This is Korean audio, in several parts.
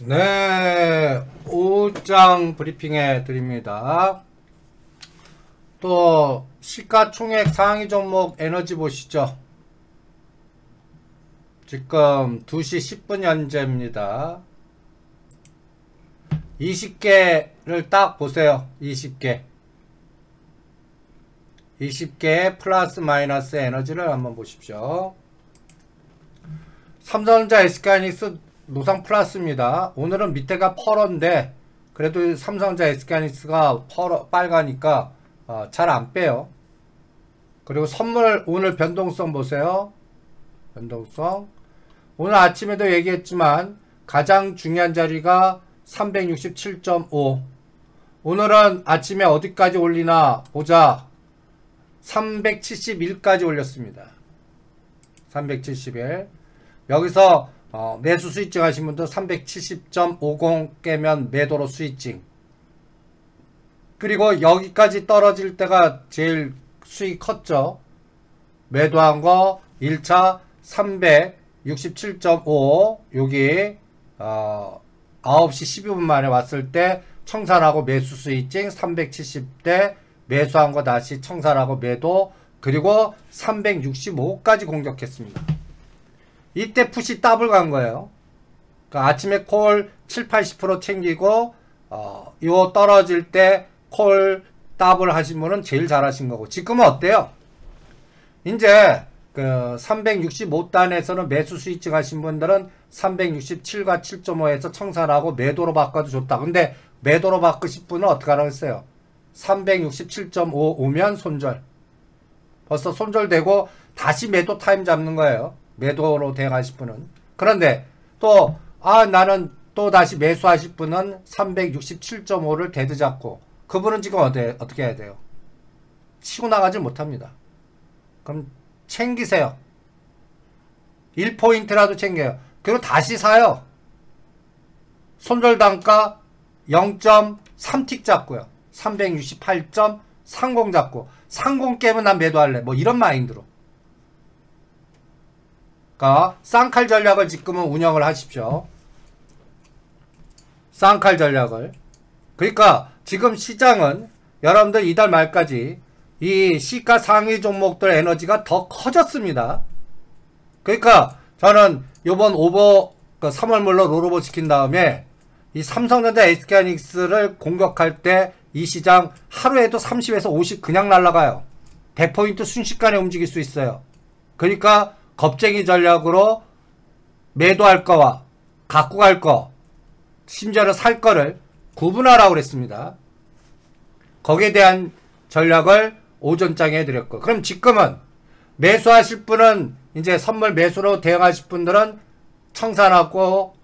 네, 5장 브리핑해 드립니다. 또 시가총액 상위 종목 에너지 보시죠. 지금 2시 10분 현재입니다. 20개를 딱 보세요. 20개 플러스 마이너스 에너지를 한번 보십시오. 삼성전자, SK하이닉스, 노상 플러스입니다. 오늘은 밑에가 펄어인데 그래도 삼성전자, SK하이닉스가 빨가니까 잘 안 빼요. 그리고 선물 오늘 변동성 보세요. 변동성 오늘 아침에도 얘기했지만 가장 중요한 자리가 367.5. 오늘은 아침에 어디까지 올리나 보자. 371까지 올렸습니다. 371. 여기서 매수 스위칭 하신 분들 370.50 깨면 매도로 스위칭. 그리고 여기까지 떨어질 때가 제일 수익 컸죠. 매도한 거 1차 367.5 여기 9시 12분 만에 왔을 때 청산하고 매수 스위칭 370대 매수한 거 다시 청산하고 매도, 그리고 365까지 공격했습니다. 이때 푸시 더블 간 거예요. 그러니까 아침에 콜 7-80% 챙기고 요 떨어질 때 콜 더블 하신 분은 제일 잘하신 거고, 지금은 어때요? 이제 그 365단에서는 매수 스위칭 하신 분들은 367과 7.5에서 청산하고 매도로 바꿔도 좋다. 근데 매도로 바꾸실 분은 어떻게 하라고 했어요? 367.5 오면 손절. 벌써 손절되고 다시 매도 타임 잡는 거예요. 매도로 대응하실 분은. 그런데 또 나는 또 다시 매수하실 분은 367.5를 데드 잡고, 그분은 지금 어떻게 해야 돼요? 치고 나가지 못합니다. 그럼 챙기세요. 1포인트라도 챙겨요. 그리고 다시 사요. 손절 단가 0.3틱 잡고요. 368.30 잡고, 30 깨면 난 매도할래. 뭐 이런 마인드로. 그러니까 쌍칼 전략을 지금은 운영을 하십시오. 쌍칼 전략을. 그러니까 지금 시장은 여러분들 이달 말까지 이 시가 상위 종목들 에너지가 더 커졌습니다. 그러니까 저는 요번 3월물로 롤오버 시킨 다음에 이 삼성전자, SK하이닉스를 공격할 때 이 시장 하루에도 30에서 50 그냥 날아가요. 100포인트 순식간에 움직일 수 있어요. 그러니까 겁쟁이 전략으로 매도할 거와 갖고 갈 거, 심지어는 살 거를 구분하라고 그랬습니다. 거기에 대한 전략을 오전장에 해드렸고, 그럼 지금은 매수하실 분은 이제 선물 매수로 대응하실 분들은 청산하고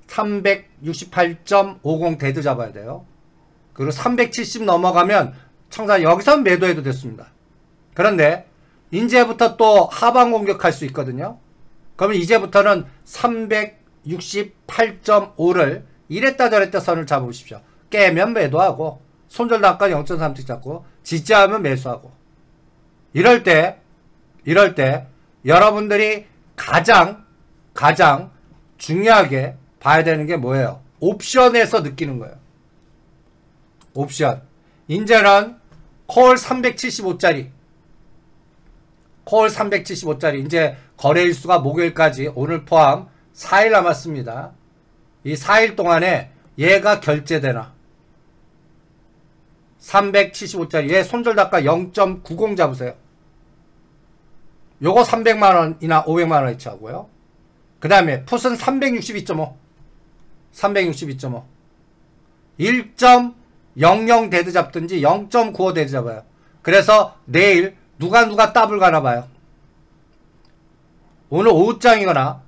368.50 데드 잡아야 돼요. 그리고 370 넘어가면 청산, 여기서 매도해도 됐습니다. 그런데 이제부터 또 하방 공격할 수 있거든요. 그러면 이제부터는 368.5를 이랬다 저랬다 선을 잡으십시오. 깨면 매도하고, 손절 단가 0.3틱 잡고, 지지하면 매수하고. 이럴 때 여러분들이 가장 중요하게 봐야 되는 게 뭐예요? 옵션에서 느끼는 거예요. 옵션. 이제는 콜 375짜리. 이제 거래일수가 목요일까지 오늘 포함 4일 남았습니다. 이 4일 동안에 얘가 결제되나? 375짜리 얘 손절단가 0.90 잡으세요. 요거 300만원이나 500만원어치 하고요. 그 다음에 풋은 362.5 1.00 데드 잡든지 0.95 데드 잡아요. 그래서 내일 누가 더블 가나봐요. 오늘 오후장이거나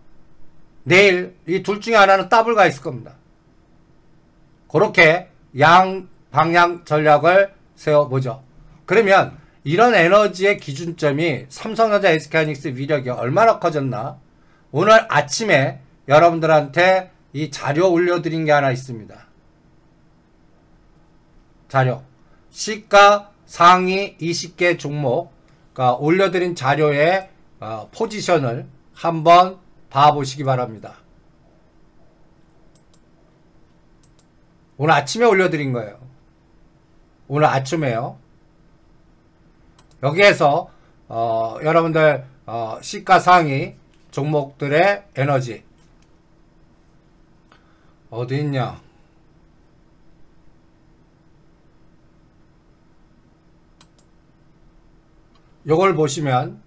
내일 이 둘 중에 하나는 더블 가 있을 겁니다. 그렇게 양방향 전략을 세워보죠. 그러면 이런 에너지의 기준점이 삼성전자, SK하이닉스 위력이 얼마나 커졌나? 오늘 아침에 여러분들한테 이 자료 올려드린 게 하나 있습니다. 자료. 시가 상위 20개 종목 올려드린 자료의 포지션을 한번 봐보시기 바랍니다. 오늘 아침에 올려드린 거예요. 오늘 아침에요. 여기에서 여러분들 시가상위 종목들의 에너지 어디 있냐? 요걸 보시면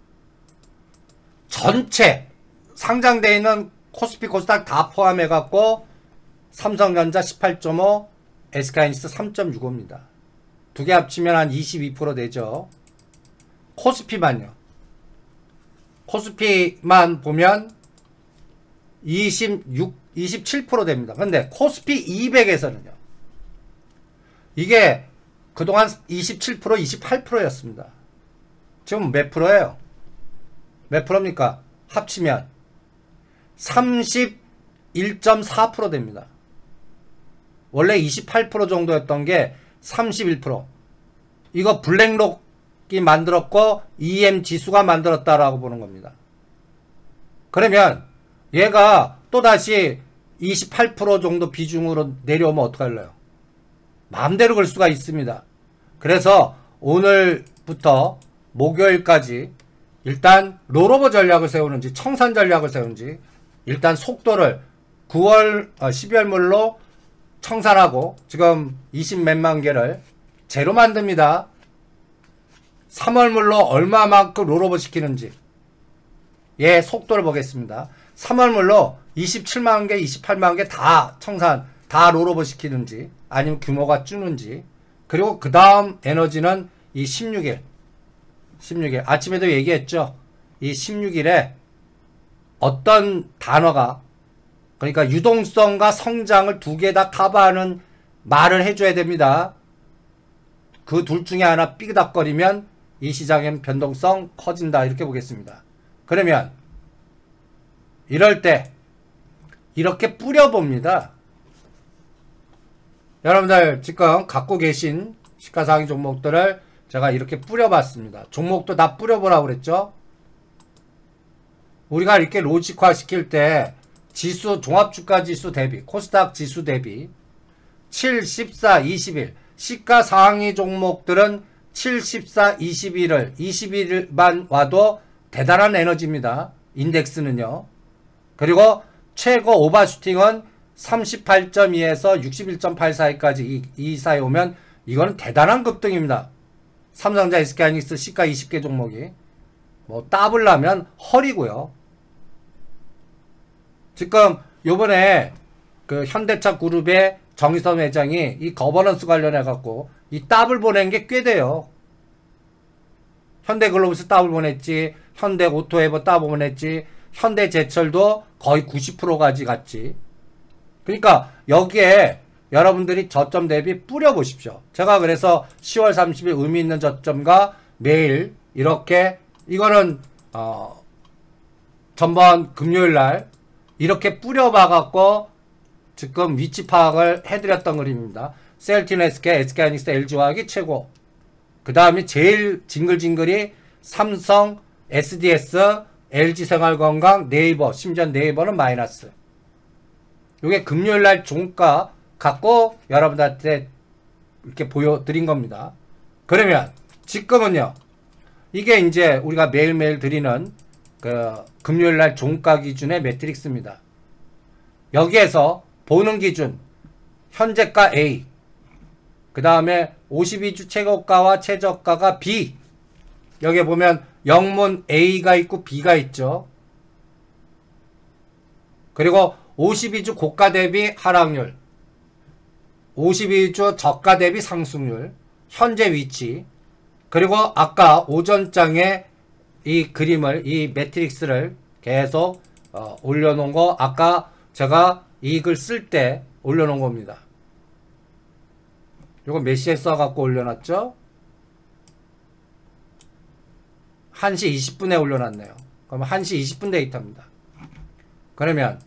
전체 상장되어 있는 코스피 코스닥 다 포함해 갖고 삼성전자 18.5, SK하이닉스 3.65입니다. 두 개 합치면 한 22% 되죠. 코스피만요. 코스피만 보면 27% 됩니다. 근데 코스피 200에서는요. 이게 그동안 27%, 28%였습니다. 지금 몇 프로예요? 몇 프로입니까? 합치면 31.4% 됩니다. 원래 28% 정도였던 게 31%. 이거 블랙록이 만들었고 EM 지수가 만들었다라고 보는 겁니다. 그러면 얘가 또다시 28% 정도 비중으로 내려오면 어떡할래요? 마음대로 걸 수가 있습니다. 그래서 오늘부터 목요일까지 일단 롤오버 전략을 세우는지 청산 전략을 세우는지 일단 속도를 12월물로 청산하고 지금 20몇만 개를 제로 만듭니다. 3월물로 얼마만큼 롤오버 시키는지 속도를 보겠습니다. 3월물로 27만 개, 28만 개 다 청산, 다 롤오버 시키는지 아니면 규모가 줄는지 그리고 그 다음 에너지는 이 16일 아침에도 얘기했죠. 이 16일에 어떤 단어가 그러니까 유동성과 성장을 두 개 다 커버하는 말을 해줘야 됩니다. 그 둘 중에 하나 삐그덕거리면 이 시장의 변동성 커진다 이렇게 보겠습니다. 그러면 이럴 때 이렇게 뿌려봅니다. 여러분들 지금 갖고 계신 시가상위 종목들을 제가 이렇게 뿌려봤습니다. 종목도 다 뿌려보라고 그랬죠. 우리가 이렇게 로직화 시킬 때 지수, 종합주가지수 대비, 코스닥 지수 대비 7, 14, 21 시가상위 종목들은 7, 14, 21일만 와도 대단한 에너지입니다. 인덱스는요. 그리고 최고 오버슈팅은 38.2에서 61.8 사이까지 이 사이 오면 이거는 대단한 급등입니다. 삼성전자, SK하이닉스 시가 20개 종목이 뭐 따블라면 헐이고요. 지금 요번에 그 현대차 그룹의 정의선 회장이 이 거버넌스 관련해 갖고 이 따블 보낸 게 꽤 돼요. 현대글로벌스 따블 보냈지, 현대오토에버 따블 보냈지, 현대제철도 거의 90%까지 갔지. 그러니까 여기에 여러분들이 저점 대비 뿌려보십시오. 제가 그래서 10월 30일 의미 있는 저점과 매일 이렇게 이거는 전번 금요일날 이렇게 뿌려봐갖고 지금 위치 파악을 해드렸던 그림입니다. 셀틴, SK하이닉스, LG화학이 최고. 그 다음에 제일 징글징글이 삼성, SDS, LG생활건강, 네이버, 심지어 네이버는 마이너스. 이게 금요일날 종가 갖고 여러분들한테 이렇게 보여드린 겁니다. 그러면 지금은요. 이게 이제 우리가 매일매일 드리는 그 금요일날 종가 기준의 매트릭스입니다. 여기에서 보는 기준 현재가 A, 그 다음에 52주 최고가와 최저가가 B. 여기 보면 영문 A가 있고 B가 있죠. 그리고 52주 고가 대비 하락률, 52주 저가 대비 상승률, 현재 위치, 그리고 아까 오전장에 이 그림을, 이 매트릭스를 계속 올려놓은 거 아까 제가 이 글 쓸 때 올려놓은 겁니다. 요거 몇 시에 써갖고 올려놨죠? 1시 20분에 올려놨네요. 그럼 1시 20분 데이터입니다. 그러면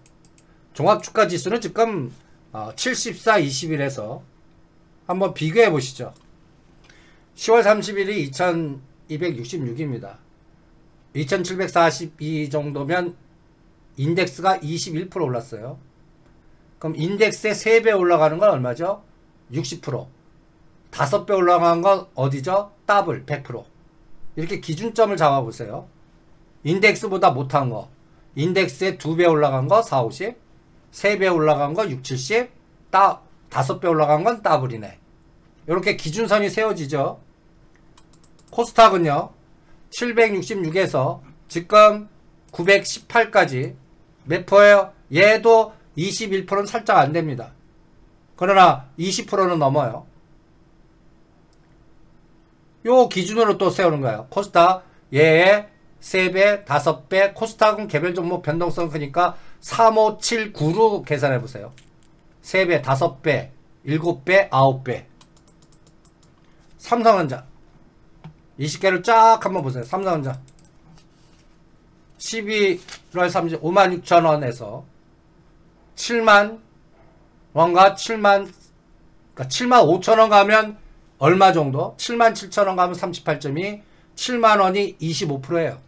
종합주가지수는 지금 74, 21에서 한번 비교해 보시죠. 10월 30일이 2266입니다. 2742 정도면 인덱스가 21% 올랐어요. 그럼 인덱스의 3배 올라가는 건 얼마죠? 60%. 5배 올라간 건 어디죠? 더블 100%. 이렇게 기준점을 잡아보세요. 인덱스보다 못한 거. 인덱스에 2배 올라간 거 4, 50. 3배 올라간 거 6, 70. 5배 올라간 건 더블이네. 이렇게 기준선이 세워지죠. 코스닥은요. 766에서 지금 918까지 몇 퍼예요? 얘도 21%는 살짝 안 됩니다. 그러나 20%는 넘어요. 요 기준으로 또 세우는 거예요. 코스닥 얘의 3배, 5배, 코스닥은 개별 종목 변동성 크니까 3, 5, 7, 9로 계산해 보세요. 3배, 5배, 7배, 9배. 삼성전자 20개를 쫙 한번 보세요. 삼성전자 11월 30일 56,000원에서 7만 원과 7만, 그러니까 7만 5천원 가면 얼마 정도? 7만 7천원 가면 38.2, 7만원이 25%예요.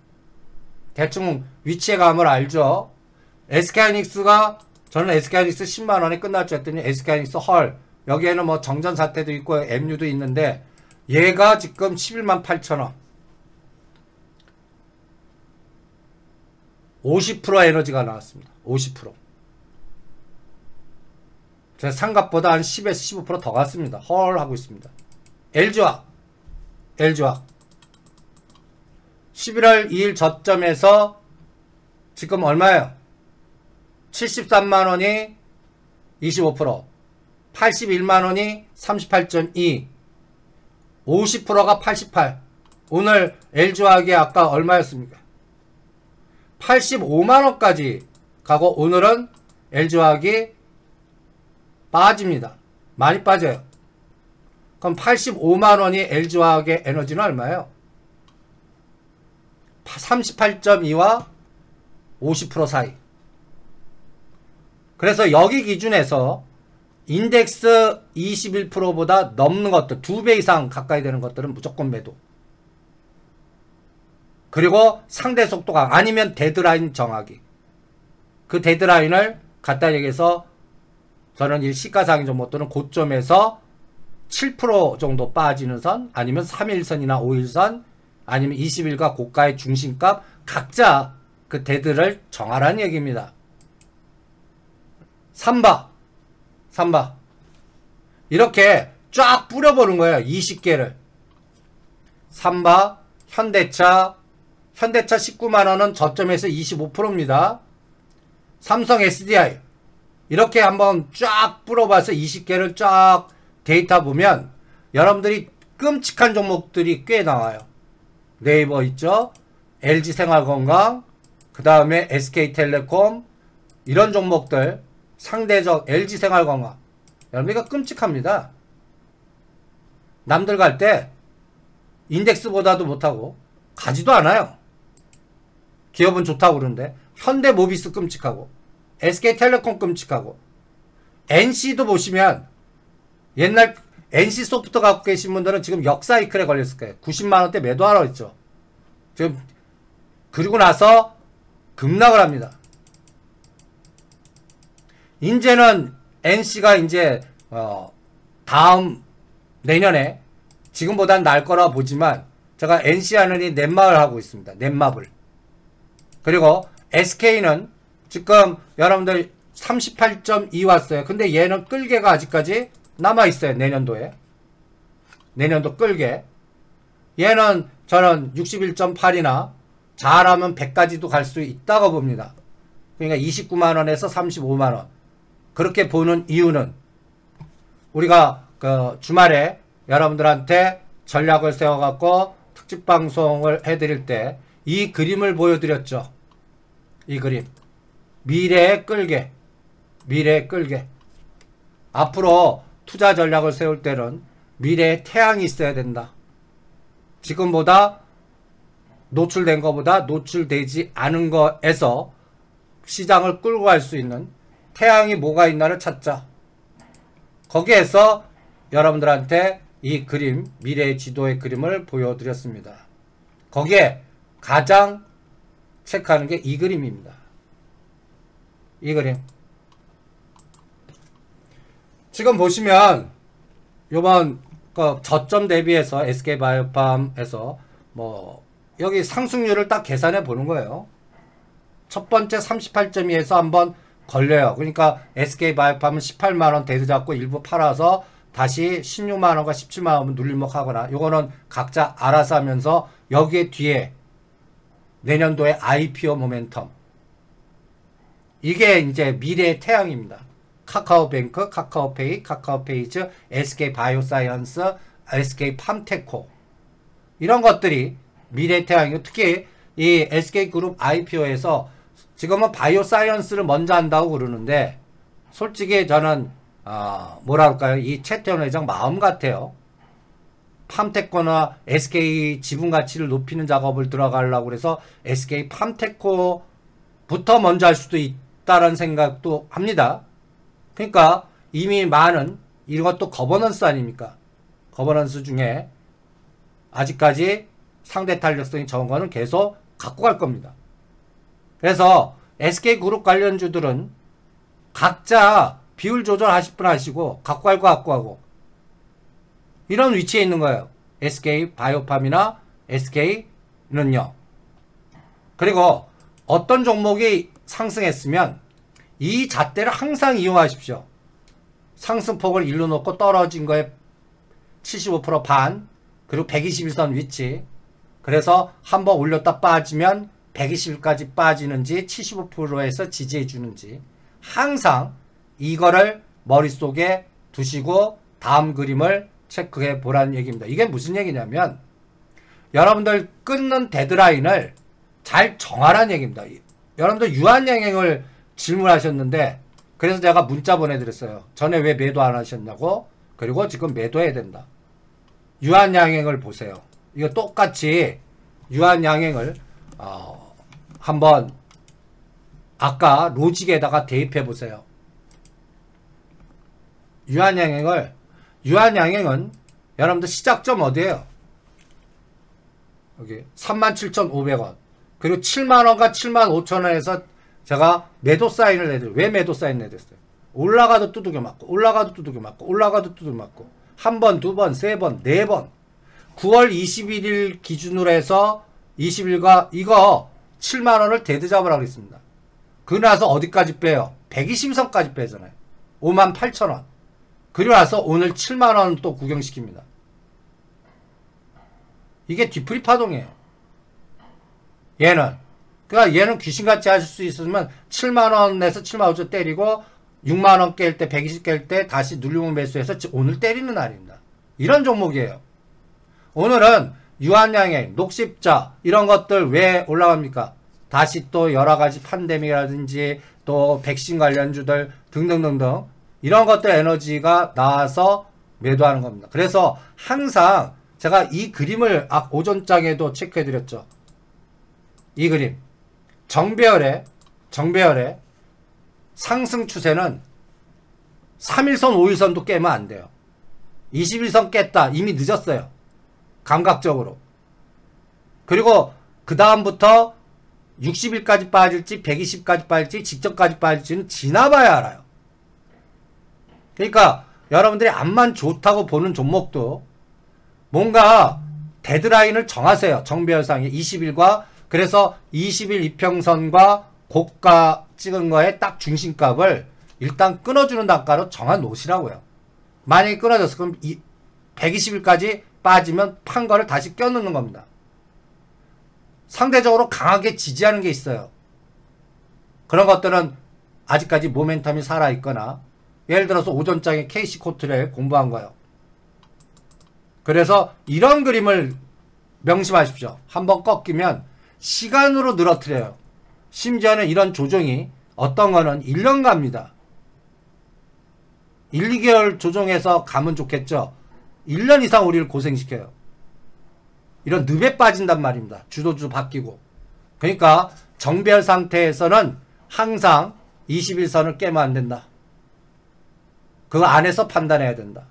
대충 위치의 감을 알죠? SK하이닉스가, 저는 SK하이닉스 10만원에 끝날 줄 알았더니 SK하이닉스 헐, 여기에는 뭐 정전사태도 있고 MU도 있는데 얘가 지금 11만 8천원. 50% 에너지가 나왔습니다. 50%. 제 상값보다 한 10에서 15% 더 갔습니다. 헐 하고 있습니다. LG화학 11월 2일 저점에서 지금 얼마예요? 73만원이 25%, 81만원이 38.2, 50%가 88. 오늘 LG화학이 아까 얼마였습니까? 85만원까지 가고 오늘은 LG화학이 빠집니다. 많이 빠져요. 그럼 85만원이 LG화학의 에너지는 얼마예요? 38.2와 50% 사이. 그래서 여기 기준에서 인덱스 21%보다 넘는 것들, 2배 이상 가까이 되는 것들은 무조건 매도. 그리고 상대 속도가 아니면 데드라인 정하기. 그 데드라인을 갖다 얘기해서 저는 이 시가상위 종목들은 고점에서 7% 정도 빠지는 선, 아니면 3일선이나 5일선, 아니면 20일과 고가의 중심값 각자 그 데드를 정하라는 얘기입니다. 삼바 이렇게 쫙 뿌려보는 거예요. 20개를. 삼바, 현대차 19만원은 저점에서 25%입니다. 삼성 SDI 이렇게 한번 쫙 뿌려봐서 20개를 쫙 데이터 보면 여러분들이 끔찍한 종목들이 꽤 나와요. 네이버 있죠. LG생활건강, 그 다음에 SK텔레콤, 이런 종목들 상대적 LG생활건강 여러분들이 끔찍합니다. 남들 갈 때 인덱스보다도 못하고 가지도 않아요. 기업은 좋다고 그러는데 현대모비스 끔찍하고 SK텔레콤 끔찍하고 NC도 보시면 옛날 NC소프트 갖고 계신 분들은 지금 역사이클에 걸렸을 거예요. 90만원대 매도하라고 했죠. 지금 그리고 나서 급락을 합니다. 이제는 NC가 이제 다음 내년에 지금보단 날 거라 보지만 제가 NC 하느니 넷마을 하고 있습니다. 넷마블. 그리고 SK는 지금 여러분들 38.2 왔어요. 근데 얘는 끌개가 아직까지 남아있어요. 내년도에. 내년도 끌개. 얘는 저는 61.8이나 잘하면 100까지도 갈 수 있다고 봅니다. 그러니까 29만원에서 35만원. 그렇게 보는 이유는 우리가 그 주말에 여러분들한테 전략을 세워갖고 특집방송을 해드릴 때 이 그림을 보여드렸죠. 이 그림. 미래의 끌개. 미래의 끌개. 앞으로 투자 전략을 세울 때는 미래에 태양이 있어야 된다. 지금보다 노출된 것보다 노출되지 않은 거에서 시장을 끌고 갈 수 있는 태양이 뭐가 있나를 찾자. 거기에서 여러분들한테 이 그림, 미래의 지도의 그림을 보여드렸습니다. 거기에 가장 체크하는 게 이 그림입니다. 이 그림. 지금 보시면 요번 그 저점 대비해서 SK바이오팜에서 뭐 여기 상승률을 딱 계산해 보는 거예요. 첫 번째 38.2에서 한번 걸려요. 그러니까 SK바이오팜은 18만원 대드 잡고 일부 팔아서 다시 16만원과 17만원 눌림목 하거나, 요거는 각자 알아서 하면서 여기에 뒤에 내년도에 IPO 모멘텀, 이게 이제 미래의 태양입니다. 카카오뱅크, 카카오페이, 카카오페이즈, SK바이오사이언스, SK팜테코, 이런 것들이 미래의 태양이고, 특히 이 SK그룹 IPO에서 지금은 바이오사이언스를 먼저 한다고 그러는데, 솔직히 저는 뭐랄까요, 이 최태원 회장 마음 같아요. 팜테코나 SK 지분 가치를 높이는 작업을 들어가려고 그래서 SK팜테코부터 먼저 할 수도 있다는 생각도 합니다. 그러니까 이미 많은, 이것도 거버넌스 아닙니까? 거버넌스 중에 아직까지 상대 탄력성이 적은 거는 계속 갖고 갈 겁니다. 그래서 SK그룹 관련주들은 각자 비율 조절하실 분 하시고, 갖고 갈 거 갖고 가고, 이런 위치에 있는 거예요. SK바이오팜이나 SK는요. 그리고 어떤 종목이 상승했으면 이 잣대를 항상 이용하십시오. 상승폭을 일로 놓고 떨어진 거에 75% 반, 그리고 121선 위치. 그래서 한번 올렸다 빠지면 120까지 빠지는지 75%에서 지지해 주는지 항상 이거를 머릿속에 두시고 다음 그림을 체크해 보라는 얘기입니다. 이게 무슨 얘기냐면, 여러분들 끊는 데드라인을 잘 정하라는 얘기입니다. 여러분들 유한양행을 질문하셨는데, 그래서 제가 문자 보내드렸어요. 전에 왜 매도 안 하셨냐고. 그리고 지금 매도해야 된다. 유한양행을 보세요. 이거 똑같이 유한양행을 한번 아까 로직에다가 대입해 보세요. 유한양행은 여러분들 시작점 어디에요? 여기 37,500원. 그리고 7만원과 75,000원에서 제가 매도 사인을 내드려요. 왜 매도 사인 내드렸어요? 올라가도 두들겨 맞고, 올라가도 두들겨 맞고, 올라가도 두들겨 맞고, 한 번, 두 번, 세 번, 네 번. 9월 21일 기준으로 해서 20일과 이거 7만원을 데드 잡으라고 했습니다. 그러고 나서 어디까지 빼요? 120선까지 빼잖아요. 58,000원. 그리고 나서 오늘 7만원 또 구경시킵니다. 이게 뒤풀이 파동이에요. 그러니까 얘는 귀신같이 하실 수 있으면 7만원에서 7만 5천 때리고 6만원 깰 때, 120 깰 때 다시 눌리면 매수해서 오늘 때리는 날입니다. 이런 종목이에요. 오늘은 유한양행, 녹십자 이런 것들 왜 올라갑니까? 다시 또 여러가지 팬데믹이라든지 또 백신 관련주들 등등등등 이런 것들 에너지가 나와서 매도하는 겁니다. 그래서 항상 제가 이 그림을 오전장에도 체크해드렸죠. 이 그림. 정배열의 상승 추세는 3일선, 5일선도 깨면 안 돼요. 21선 깼다. 이미 늦었어요. 감각적으로. 그리고 그 다음부터 60일까지 빠질지 120까지 빠질지 직전까지 빠질지는 지나봐야 알아요. 그러니까 여러분들이 암만 좋다고 보는 종목도 뭔가 데드라인을 정하세요. 정배열상에 20일과 그래서 20일 이평선과 고가 찍은 거에 딱 중심값을 일단 끊어주는 단가로 정해 놓으시라고요. 만약에 끊어졌어 그럼 120일까지 빠지면 판 거를 다시 껴넣는 겁니다. 상대적으로 강하게 지지하는 게 있어요. 그런 것들은 아직까지 모멘텀이 살아있거나 예를 들어서 오전장에 KC코트를 공부한 거예요. 그래서 이런 그림을 명심하십시오. 한번 꺾이면 시간으로 늘어뜨려요. 심지어는 이런 조정이 어떤 거는 1년 갑니다. 1, 2개월 조정해서 가면 좋겠죠. 1년 이상 우리를 고생시켜요. 이런 늪에 빠진단 말입니다. 주도주 바뀌고. 그러니까 정배열 상태에서는 항상 21선을 깨면 안 된다. 그 안에서 판단해야 된다.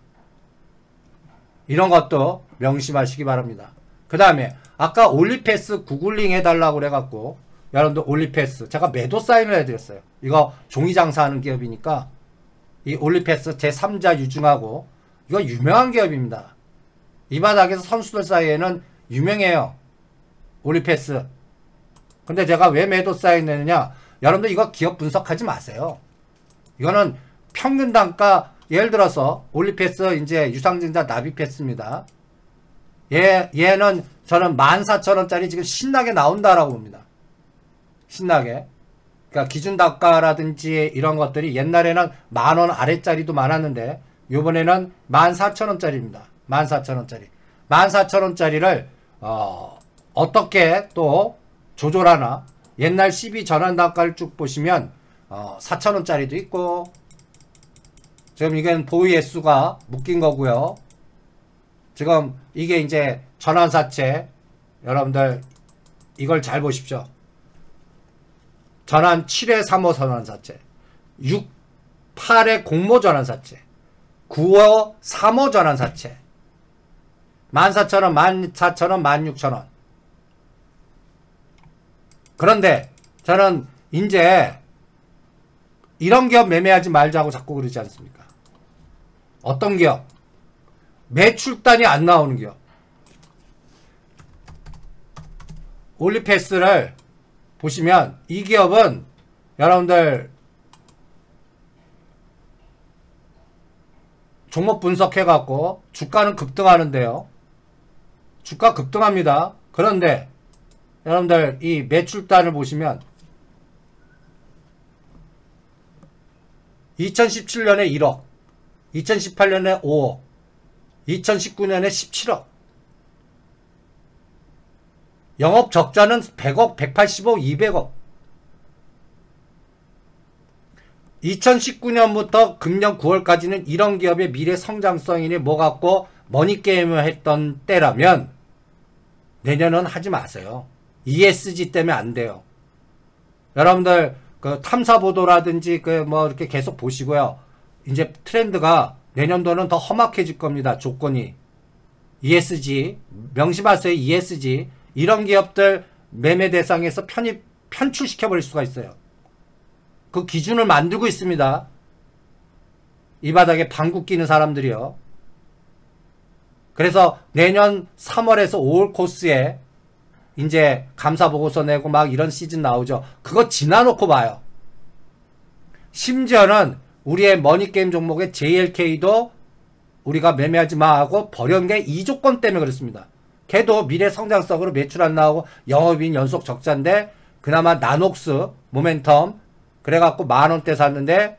이런 것도 명심하시기 바랍니다. 그 다음에 아까 올리패스 구글링 해달라고 그래갖고 여러분들 올리패스 제가 매도 사인을 해드렸어요. 이거 종이 장사하는 기업이니까 이 올리패스 제3자 유증하고 이거 유명한 기업입니다. 이 바닥에서 선수들 사이에는 유명해요. 올리패스. 근데 제가 왜 매도 사인 내느냐? 여러분들 이거 기업 분석하지 마세요. 이거는 평균 단가, 예를 들어서 올리패스 이제 유상증자 납입했습니다. 얘는 저는 14,000원짜리 지금 신나게 나온다라고 봅니다. 신나게. 그러니까 기준 단가라든지 이런 것들이 옛날에는 10,000원 아래짜리도 많았는데 요번에는 14,000원짜리입니다. 14,000원짜리. 14,000원짜리를 어떻게 또 조절하나? 옛날 12 전환 단가를 쭉 보시면 4,000원짜리도 있고, 지금 이건 보유 횟수가 묶인 거고요. 지금 이게 이제 전환사채, 여러분들 이걸 잘 보십시오. 전환 7회 3호 전환사채, 6, 8회 공모 전환사채, 9호 3호 전환사채, 14,000원, 14,000원, 16,000원. 그런데 저는 이제 이런 기업 매매하지 말자고 자꾸 그러지 않습니까? 어떤 기업? 매출단이 안 나오는 기업. 올리패스를 보시면 이 기업은 여러분들 종목 분석해갖고 주가는 급등하는데요. 주가 급등합니다. 그런데 여러분들 이 매출단을 보시면 2017년에 1억, 2018년에 5억, 2019년에 17억. 영업 적자는 100억, 180억, 200억. 2019년부터 금년 9월까지는 이런 기업의 미래 성장성이니 뭐 갖고 머니게임을 했던 때라면 내년은 하지 마세요. ESG 때문에 안 돼요. 여러분들 그 탐사보도라든지 그 뭐 이렇게 계속 보시고요. 이제 트렌드가 내년도는 더 험악해질 겁니다. 조건이. ESG 명심하세요. ESG 이런 기업들 매매 대상에서 편출시켜버릴 수가 있어요. 그 기준을 만들고 있습니다. 이 바닥에 방귀 끼는 사람들이요. 그래서 내년 3월에서 5월 코스에 이제 감사보고서 내고 막 이런 시즌 나오죠. 그거 지나놓고 봐요. 심지어는 우리의 머니게임 종목의 JLK도 우리가 매매하지 마 하고 버려온 게 이 조건 때문에 그렇습니다. 걔도 미래 성장성으로 매출 안 나오고 영업이익 연속 적자인데 그나마 나녹스 모멘텀 그래갖고 10,000원대 샀는데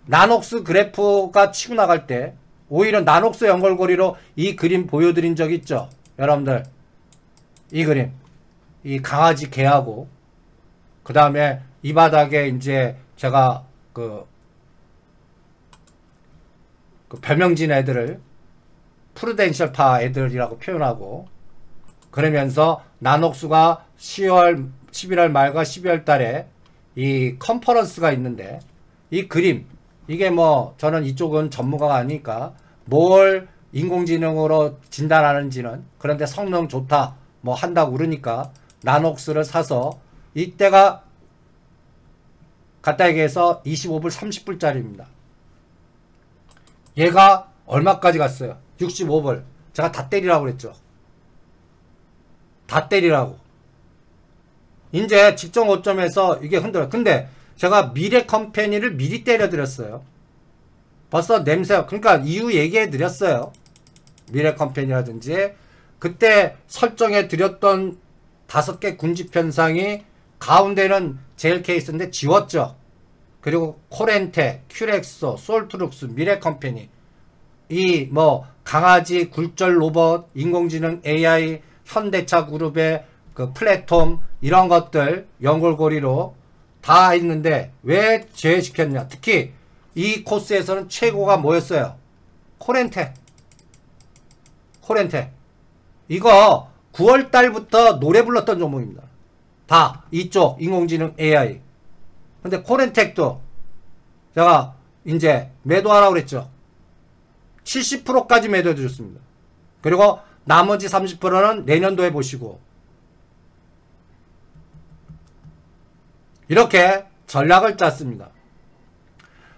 나녹스 그래프가 치고 나갈 때 오히려 나녹스 연결고리로 이 그림 보여드린 적 있죠. 여러분들 이 그림 이 강아지 개하고 그 다음에 이 바닥에 이제 제가 그 별명진 애들을 프루덴셜파 애들이라고 표현하고 그러면서 나녹스가 11월 말과 12월 달에 이 컨퍼런스가 있는데 이 그림 이게 뭐 저는 이쪽은 전문가가 아니니까 뭘 인공지능으로 진단하는지는 그런데 성능 좋다 뭐 한다고 그러니까 나녹스를 사서 이때가 갖다 얘기해서 25불 30불짜리입니다. 얘가 얼마까지 갔어요? 65불. 제가 다 때리라고 그랬죠. 다 때리라고. 이제 직전 고점에서 이게 흔들어요. 근데 제가 미래 컴퍼니를 미리 때려드렸어요. 벌써 냄새, 그러니까 이유 얘기해드렸어요. 미래 컴퍼니라든지 그때 설정해드렸던 5개 군집현상이 가운데는 JLK였는데 지웠죠. 그리고 코렌테, 큐렉소, 솔트룩스, 미래 컴퍼니 이 뭐 강아지 굴절 로봇, 인공지능 AI, 현대차 그룹의 그 플랫폼 이런 것들 연골고리로 다 있는데 왜 제외시켰냐. 특히 이 코스에서는 최고가 뭐였어요? 코렌테. 이거 9월달부터 노래 불렀던 종목입니다. 다 이쪽 인공지능 AI. 근데 코렌텍도 제가 이제 매도하라고 그랬죠. 70%까지 매도해 드렸습니다. 그리고 나머지 30%는 내년도에 보시고 이렇게 전략을 짰습니다.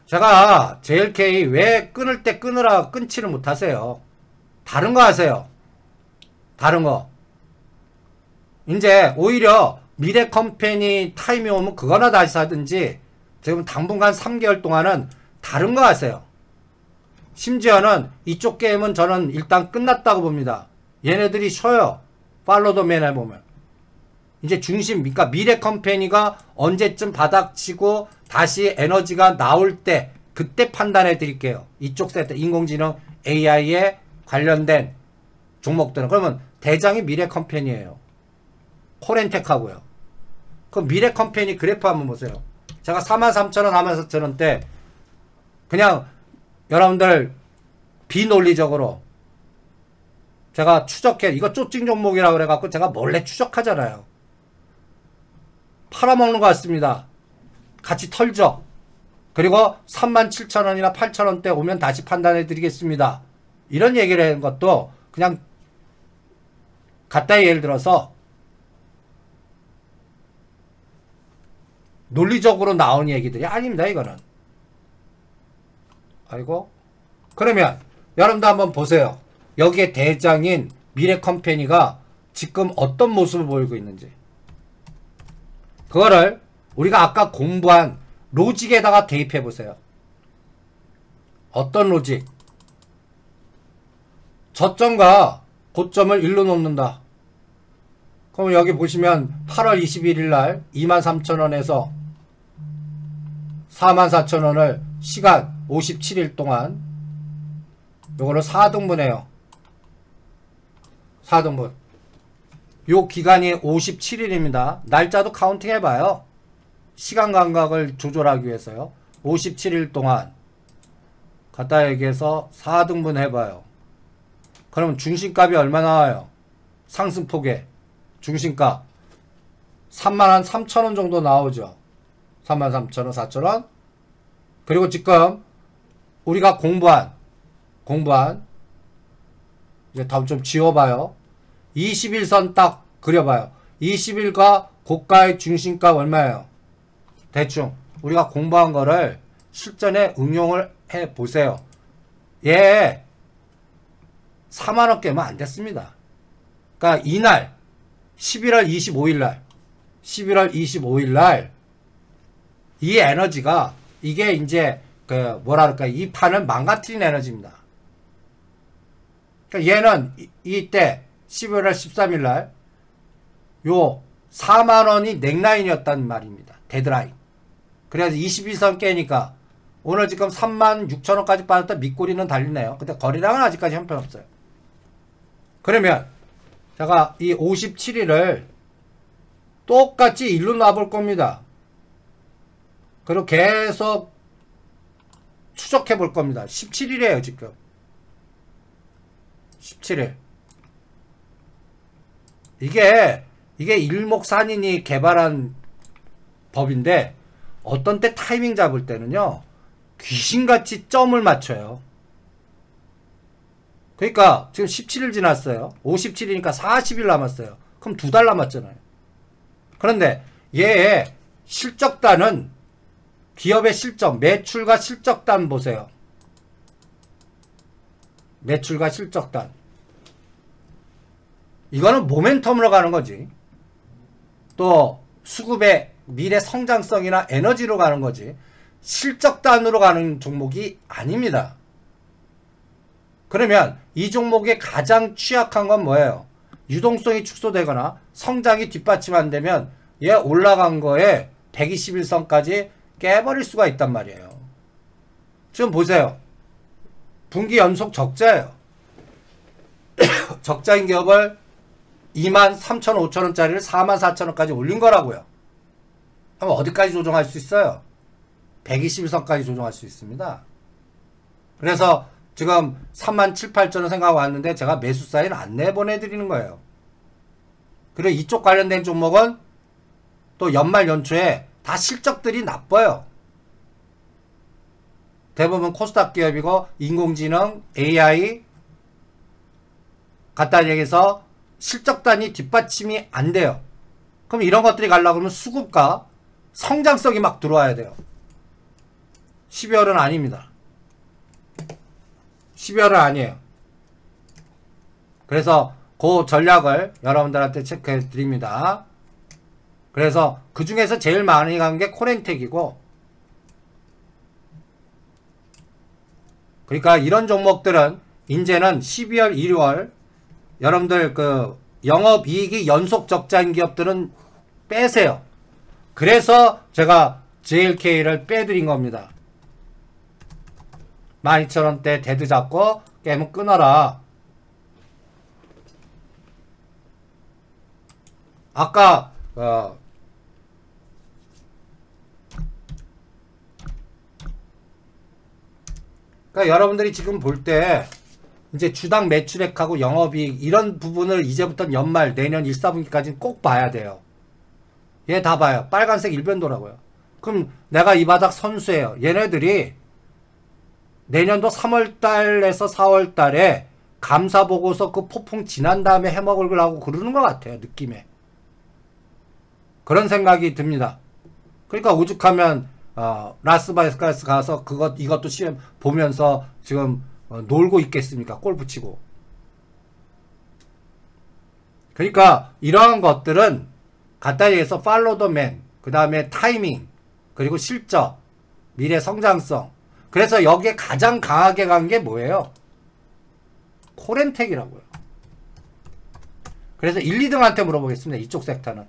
제가 JLK 왜 끊을 때 끊으라 끊지를 못하세요? 다른 거 하세요. 다른 거. 이제 오히려 미래컴퍼니 타임이 오면 그거나 다시 사든지 지금 당분간 3개월 동안은 다른 거 하세요. 심지어는 이쪽 게임은 저는 일단 끝났다고 봅니다. 얘네들이 쉬어요. 팔로더 맨에 보면. 이제 중심, 그러니까 미래컴퍼니가 언제쯤 바닥치고 다시 에너지가 나올 때 그때 판단해 드릴게요. 이쪽 세트, 인공지능 AI에 관련된 종목들은. 그러면 대장이 미래컴퍼니예요. 코렌텍하고요. 그럼 미래컴퍼니 그래프 한번 보세요. 제가 43,000원, 44,000원 때 그냥 여러분들 비논리적으로 제가 추적해, 이거 쪼찡 종목이라고 그래갖고 제가 몰래 추적하잖아요. 팔아먹는 것 같습니다. 같이 털죠. 그리고 37,000원이나 8,000원대 오면 다시 판단해 드리겠습니다. 이런 얘기를 하는 것도 그냥 갖다 예를 들어서 논리적으로 나온 얘기들이 아닙니다. 이거는. 아이고. 그러면 여러분도 한번 보세요. 여기에 대장인 미래컴퍼니가 지금 어떤 모습을 보이고 있는지. 그거를 우리가 아까 공부한 로직에다가 대입해 보세요. 어떤 로직? 저점과 고점을 일로 놓는다. 그럼 여기 보시면 8월 21일 날 23,000원에서 44,000원을 시간 57일 동안 요거를 4등분해요. 4등분. 요 기간이 57일입니다. 날짜도 카운팅 해봐요. 시간 감각을 조절하기 위해서요. 57일 동안 갖다 얘기해서 4등분 해봐요. 그러면 중심값이 얼마 나와요? 상승폭에 중심값 33,000원 정도 나오죠. 33,000원, 4,000원. 그리고 지금 우리가 공부한 이제 다음 좀 지워봐요. 21선 딱 그려봐요. 20일과 고가의 중심값 얼마예요? 대충 우리가 공부한 거를 실전에 응용을 해 보세요. 얘 4만원 깨면 안 됐습니다. 그러니까 이날 11월 25일 날 이 에너지가 이게 이제 그 뭐라 그럴까, 이 판을 망가뜨린 에너지입니다. 그러니까 얘는 이때 11월 13일 날 요 4만원이 넥라인이었단 말입니다. 데드라인. 그래서 21선 깨니까 오늘 지금 36,000원까지 빠졌다 밑꼬리는 달리네요. 근데 거래량은 아직까지 형편없어요. 그러면 제가 이 57일을 똑같이 일로 놔볼 겁니다. 그리고 계속 추적해 볼 겁니다. 17일이에요 지금. 17일. 이게 일목산인이 개발한 법인데 어떤 때 타이밍 잡을 때는요 귀신같이 점을 맞춰요. 그러니까 지금 17일 지났어요. 57일이니까 40일 남았어요. 그럼 2달 남았잖아요. 그런데 얘의 실적단은 기업의 실적, 매출과 실적단 보세요. 매출과 실적단. 이거는 모멘텀으로 가는 거지. 또 수급의 미래 성장성이나 에너지로 가는 거지. 실적단으로 가는 종목이 아닙니다. 그러면 이 종목의 가장 취약한 건 뭐예요? 유동성이 축소되거나 성장이 뒷받침 안 되면 얘 올라간 거에 121선까지 깨버릴 수가 있단 말이에요. 지금 보세요. 분기 연속 적자예요. 적자인 기업을 23,500원짜리를 44,000원까지 올린 거라고요. 그럼 어디까지 조정할 수 있어요? 121선까지 조정할 수 있습니다. 그래서 지금 37,000~38,000원 생각하고 왔는데 제가 매수 사인 안 내보내드리는 거예요. 그리고 이쪽 관련된 종목은 또 연말 연초에 다 실적들이 나빠요. 대부분 코스닥 기업이고 인공지능, AI 갖다 얘기해서 실적단이 뒷받침이 안 돼요. 그럼 이런 것들이 가려고 하면 수급과 성장성이 막 들어와야 돼요. 12월은 아닙니다. 12월은 아니에요. 그래서 그 전략을 여러분들한테 체크해 드립니다. 그래서 그 중에서 제일 많이 간 게 코렌텍이고, 그러니까 이런 종목들은 이제는 12월, 1월 여러분들 그 영업이익이 연속 적자인 기업들은 빼세요. 그래서 제가 JLK를 빼드린 겁니다. 12,000원대 데드 잡고 깨면 끊어라. 아까 그러니까 여러분들이 지금 볼 때 이제 주당 매출액하고 영업이익 이런 부분을 이제부터 연말 내년 1, 4분기까지는 꼭 봐야 돼요. 얘 다 봐요. 빨간색 일변도라고요. 그럼 내가 이 바닥 선수예요. 얘네들이 내년도 3월달에서 4월달에 감사보고서 그 폭풍 지난 다음에 해먹으려고 그러는 것 같아요. 느낌에. 그런 생각이 듭니다. 그러니까 오죽하면 라스베가스 가서 이것도 시험 보면서 지금 놀고 있겠습니까? 골프 치고. 그러니까 이러한 것들은 간단히 얘기해서 팔로우 더 맨, 그 다음에 타이밍, 그리고 실적, 미래 성장성. 그래서 여기에 가장 강하게 간 게 뭐예요? 코렌텍이라고요. 그래서 1, 2등한테 물어보겠습니다. 이쪽 섹터는.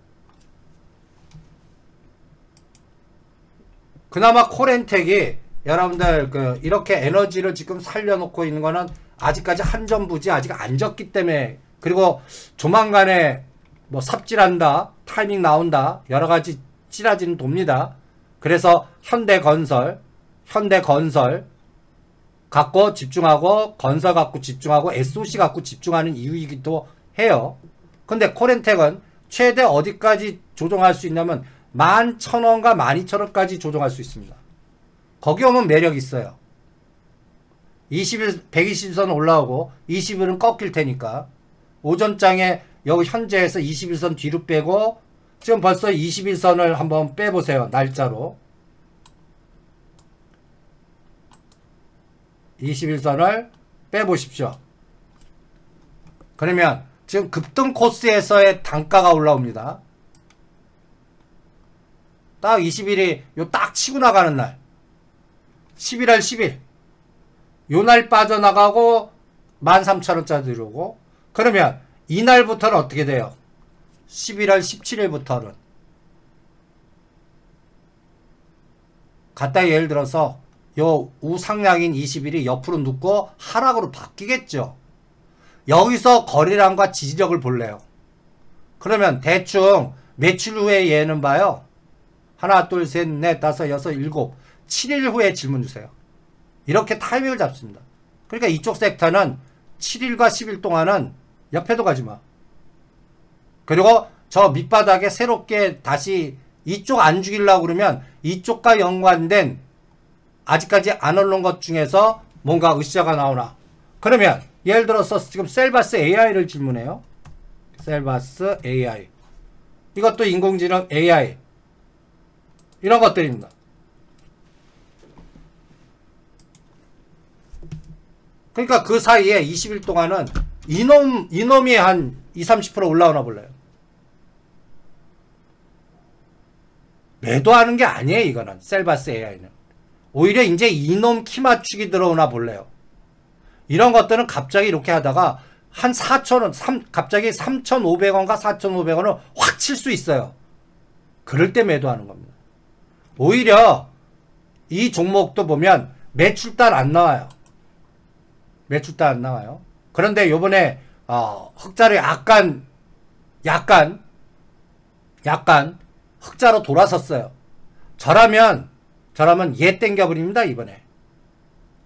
그나마 코렌텍이 여러분들 이렇게 에너지를 지금 살려놓고 있는 거는 아직까지 한전부지 아직 안 졌기 때문에, 그리고 조만간에 뭐 삽질한다, 타이밍 나온다, 여러가지 찌라지는 돕니다. 그래서 현대건설 갖고 집중하고, 건설 갖고 집중하고, SOC 갖고 집중하는 이유이기도 해요. 근데 코렌텍은 최대 어디까지 조정할 수 있냐면 11,000원과 12,000원까지 조정할 수 있습니다. 거기 오면 매력 있어요. 20일, 120선 올라오고 20일은 꺾일 테니까. 오전장에 여기 현재에서 21선 뒤로 빼고, 지금 벌써 21선을 한번 빼보세요. 날짜로. 21선을 빼보십시오. 그러면 지금 급등 코스에서의 단가가 올라옵니다. 딱 20일이 요 딱 치고 나가는 날, 11월 10일 요 날 빠져나가고 13,000원짜리 들어오고, 그러면 이날부터는 어떻게 돼요? 11월 17일부터는 갖다 예를 들어서 요 우상향인 20일이 옆으로 눕고 하락으로 바뀌겠죠. 여기서 거래량과 지지력을 볼래요. 그러면 대충 며칠 후에 얘는 봐요. 하나, 둘, 셋, 넷, 다섯, 여섯, 일곱, 7일 후에 질문 주세요. 이렇게 타이밍을 잡습니다. 그러니까 이쪽 섹터는 7일과 10일 동안은 옆에도 가지 마. 그리고 저 밑바닥에 새롭게 다시 이쪽 안 죽이려고 그러면 이쪽과 연관된 아직까지 안 올라온 것 중에서 뭔가 으쌰가 나오나. 그러면 예를 들어서 지금 셀바스 AI를 질문해요. 셀바스 AI. 이것도 인공지능 AI. 이런 것들입니다. 그러니까 그 사이에 20일 동안은 이놈이 한 20-30% 올라오나 볼래요. 매도하는 게 아니에요. 이거는 셀바스 AI는. 오히려 이제 이놈 키 맞추기 들어오나 볼래요. 이런 것들은 갑자기 이렇게 하다가 한 4,000원, 갑자기 3,500원과 4,500원을 확 칠 수 있어요. 그럴 때 매도하는 겁니다. 오히려 이 종목도 보면 매출단 안 나와요. 매출단 안 나와요. 그런데 요번에 흑자를 약간 흑자로 돌아섰어요. 저라면 얘 땡겨버립니다. 이번에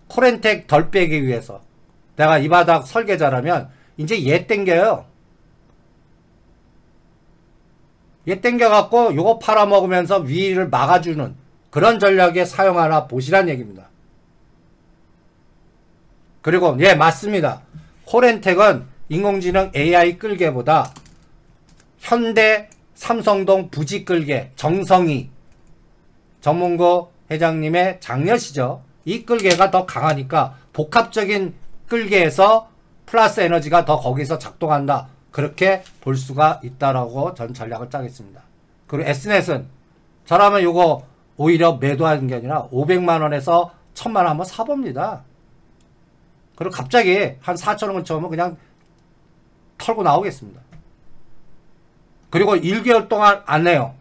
코렌텍 덜 빼기 위해서 내가 이 바닥 설계자라면 이제 얘 땡겨요. 얘 땡겨갖고 요거 팔아먹으면서 위를 막아주는 그런 전략에 사용하나 보시란 얘기입니다. 그리고 예, 맞습니다. 코렌텍은 인공지능 AI 끌개보다 현대 삼성동 부지 끌개 정성이 전문고 회장님의 장려시죠. 이 끌개가 더 강하니까 복합적인 끌개에서 플러스 에너지가 더 거기서 작동한다. 그렇게 볼 수가 있다라고 전 전략을 짜겠습니다. 그리고 S넷은 저라면 요거 오히려 매도하는 게 아니라 500만원에서 1000만원 한번 사봅니다. 그리고 갑자기 한 4천원을 쳐오면 그냥 털고 나오겠습니다. 그리고 1개월 동안 안 내요.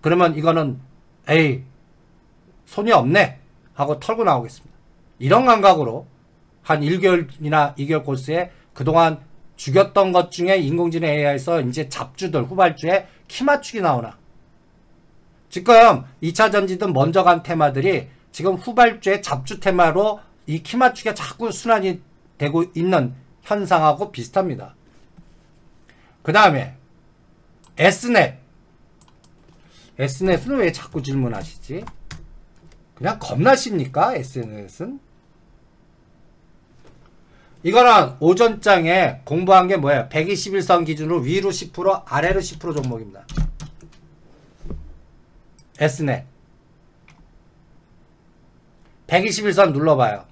그러면 이거는 에이 손이 없네 하고 털고 나오겠습니다. 이런 감각으로 한 1개월이나 2개월 코스에 그동안 죽였던 것 중에 인공지능 AI에서 이제 잡주들 후발주에 키 맞추기 나오나. 지금 2차 전지든 먼저 간 테마들이 지금 후발주의 잡주 테마로 이 키 맞추기가 자꾸 순환이 되고 있는 현상하고 비슷합니다. 그 다음에 S넷. S넷은 왜 자꾸 질문하시지? 그냥 겁나십니까? S넷은? 이거는 오전장에 공부한 게 뭐예요? 121선 기준으로 위로 10% 아래로 10% 종목입니다. S넷 121선 눌러봐요.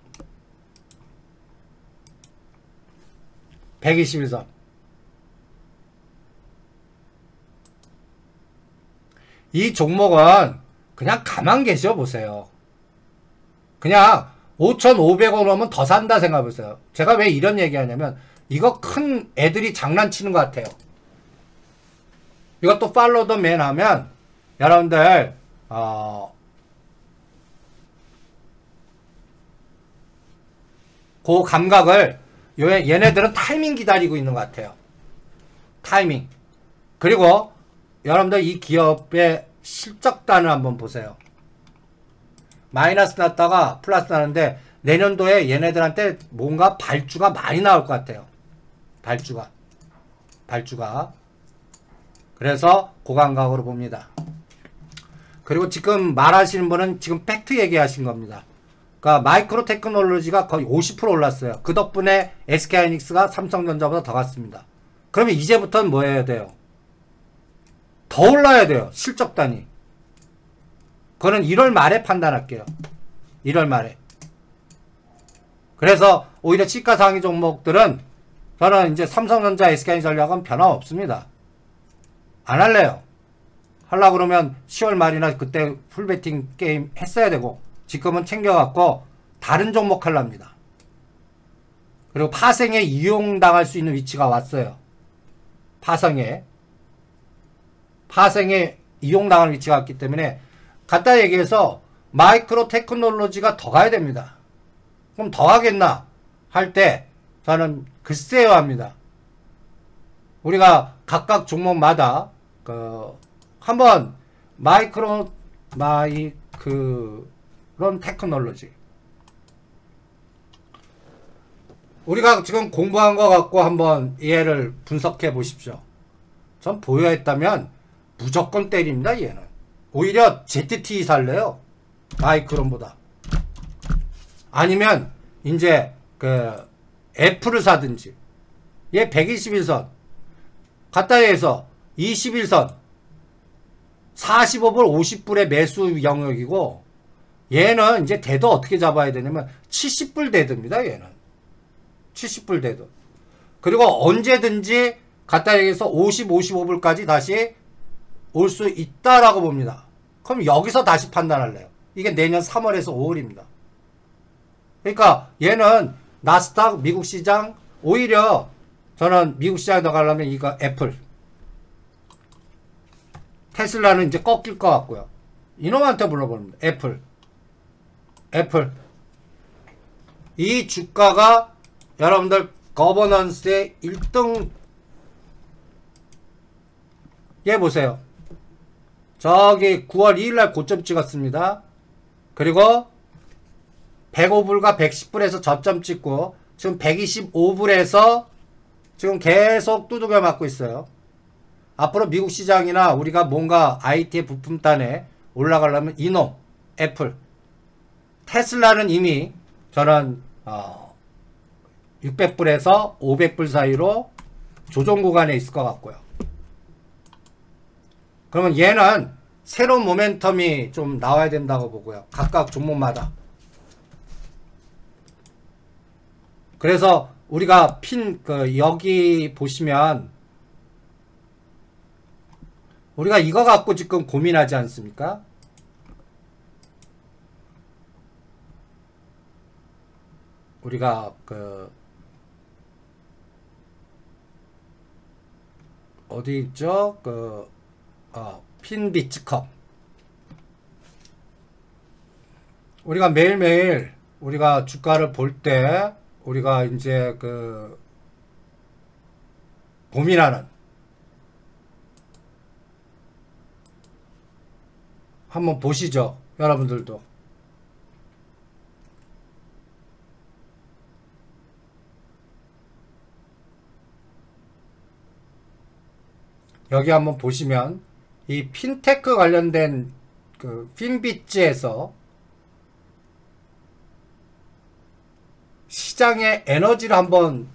121선 이 종목은 그냥 가만 계셔 보세요. 그냥 5,500원 오면 더 산다 생각해보세요. 제가 왜 이런 얘기 하냐면 이거 큰 애들이 장난치는 것 같아요. 이것도 팔로우 더 맨 하면 여러분들 그 감각을 얘네들은 타이밍 기다리고 있는 것 같아요. 타이밍. 그리고 여러분들 이 기업의 실적단을 한번 보세요. 마이너스 났다가 플러스 나는데 내년도에 얘네들한테 뭔가 발주가 많이 나올 것 같아요. 발주가. 그래서 고감각으로 봅니다. 그리고 지금 말하시는 분은 지금 팩트 얘기하신 겁니다. 그러니까 마이크로 테크놀로지가 거의 50% 올랐어요. 그 덕분에 SK하이닉스가 삼성전자보다 더 갔습니다. 그러면 이제부터는 뭐 해야 돼요? 더 올라야 돼요. 실적단이. 그거는 1월 말에 판단할게요. 1월 말에. 그래서 오히려 시가상위 종목들은 저는 이제 삼성전자 SK 전략은 변함없습니다. 안 할래요. 하려고 그러면 10월 말이나 그때 풀베팅 게임 했어야 되고 지금은 챙겨갖고 다른 종목 하랍니다. 그리고 파생에 이용당할 수 있는 위치가 왔어요. 파생에 이용당할 위치가 왔기 때문에 갖다 얘기해서 마이크로 테크놀로지가 더 가야 됩니다. 그럼 더 가겠나 할 때 저는 글쎄요 합니다. 우리가 각각 종목마다 한번 마이크론 테크놀로지 우리가 지금 공부한 거 갖고 한번 얘를 분석해 보십시오. 전 보유했다면 무조건 때립니다. 얘는 오히려 ZTE 살래요. 마이크론보다. 아니면 이제 애플을 사든지. 얘 121선 갖다 해서 21선 45불 50불의 매수 영역이고 얘는 이제 대도 어떻게 잡아야 되냐면 70불 대도입니다. 얘는 70불 대도. 그리고 언제든지 갖다 해서 50, 55불까지 다시 올 수 있다라고 봅니다. 그럼 여기서 다시 판단할래요. 이게 내년 3월에서 5월입니다. 그러니까 얘는 나스닥 미국 시장 오히려 저는 미국 시장에 들어가려면 이거 애플 테슬라는 이제 꺾일 것 같고요. 이놈한테 물어봅니다. 애플 이 주가가 여러분들 거버넌스의 1등 얘 보세요. 저기 9월 2일날 고점 찍었습니다. 그리고 105불과 110불에서 저점 찍고 지금 125불에서 지금 계속 두들겨 맞고 있어요. 앞으로 미국 시장이나 우리가 뭔가 IT의 부품단에 올라가려면 이놈 애플 테슬라는 이미 저는 600불에서 500불 사이로 조정 구간에 있을 것 같고요. 그러면 얘는 새로운 모멘텀이 좀 나와야 된다고 보고요. 각각 종목마다. 그래서 우리가 여기 보시면 우리가 이거 갖고 지금 고민하지 않습니까? 우리가 어디 있죠? 핀비츠컵. 우리가 매일매일 우리가 주가를 볼 때 우리가 이제 고민하는, 한번 보시죠. 여러분들도. 여기 한번 보시면 이 핀테크 관련된 핀비츠에서 시장의 에너지를 한번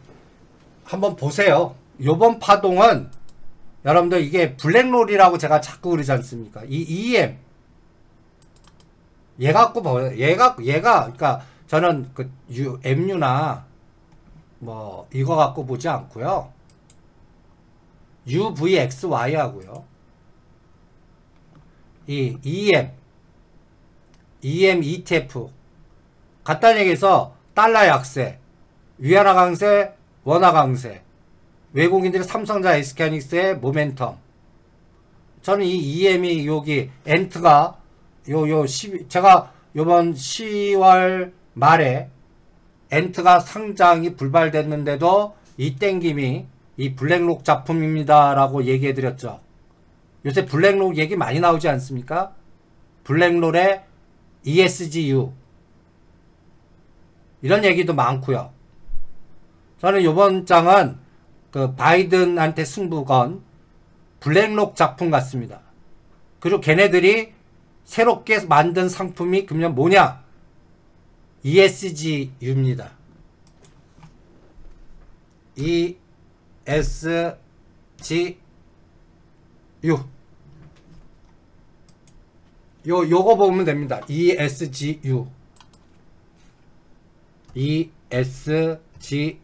보세요. 요번 파동은 여러분들 이게 블랙롤이라고 제가 자꾸 그러지 않습니까? 이 EM 얘 갖고 봐요. 얘가 그러니까 저는 MU나 뭐 이거 갖고 보지 않고요. UVXY 하고요. 이 EM ETF 간단히 얘기해서 달러 약세, 위안화 강세, 원화 강세, 외국인들의 삼성자 SK하이닉스의 모멘텀. 저는 이 EM이 여기 엔트가 제가 요번 10월 말에 엔트가 상장이 불발됐는데도 이 땡김이 이 블랙록 작품입니다 라고 얘기해 드렸죠. 요새 블랙록 얘기 많이 나오지 않습니까? 블랙록의 ESGU 이런 얘기도 많고요. 저는 요번 장은 바이든한테 승부 건 블랙록 작품 같습니다. 그리고 걔네들이 새롭게 만든 상품이 그러면 뭐냐? ESGU입니다. ESGU. 요거 보면 됩니다. ESGU. ESGU.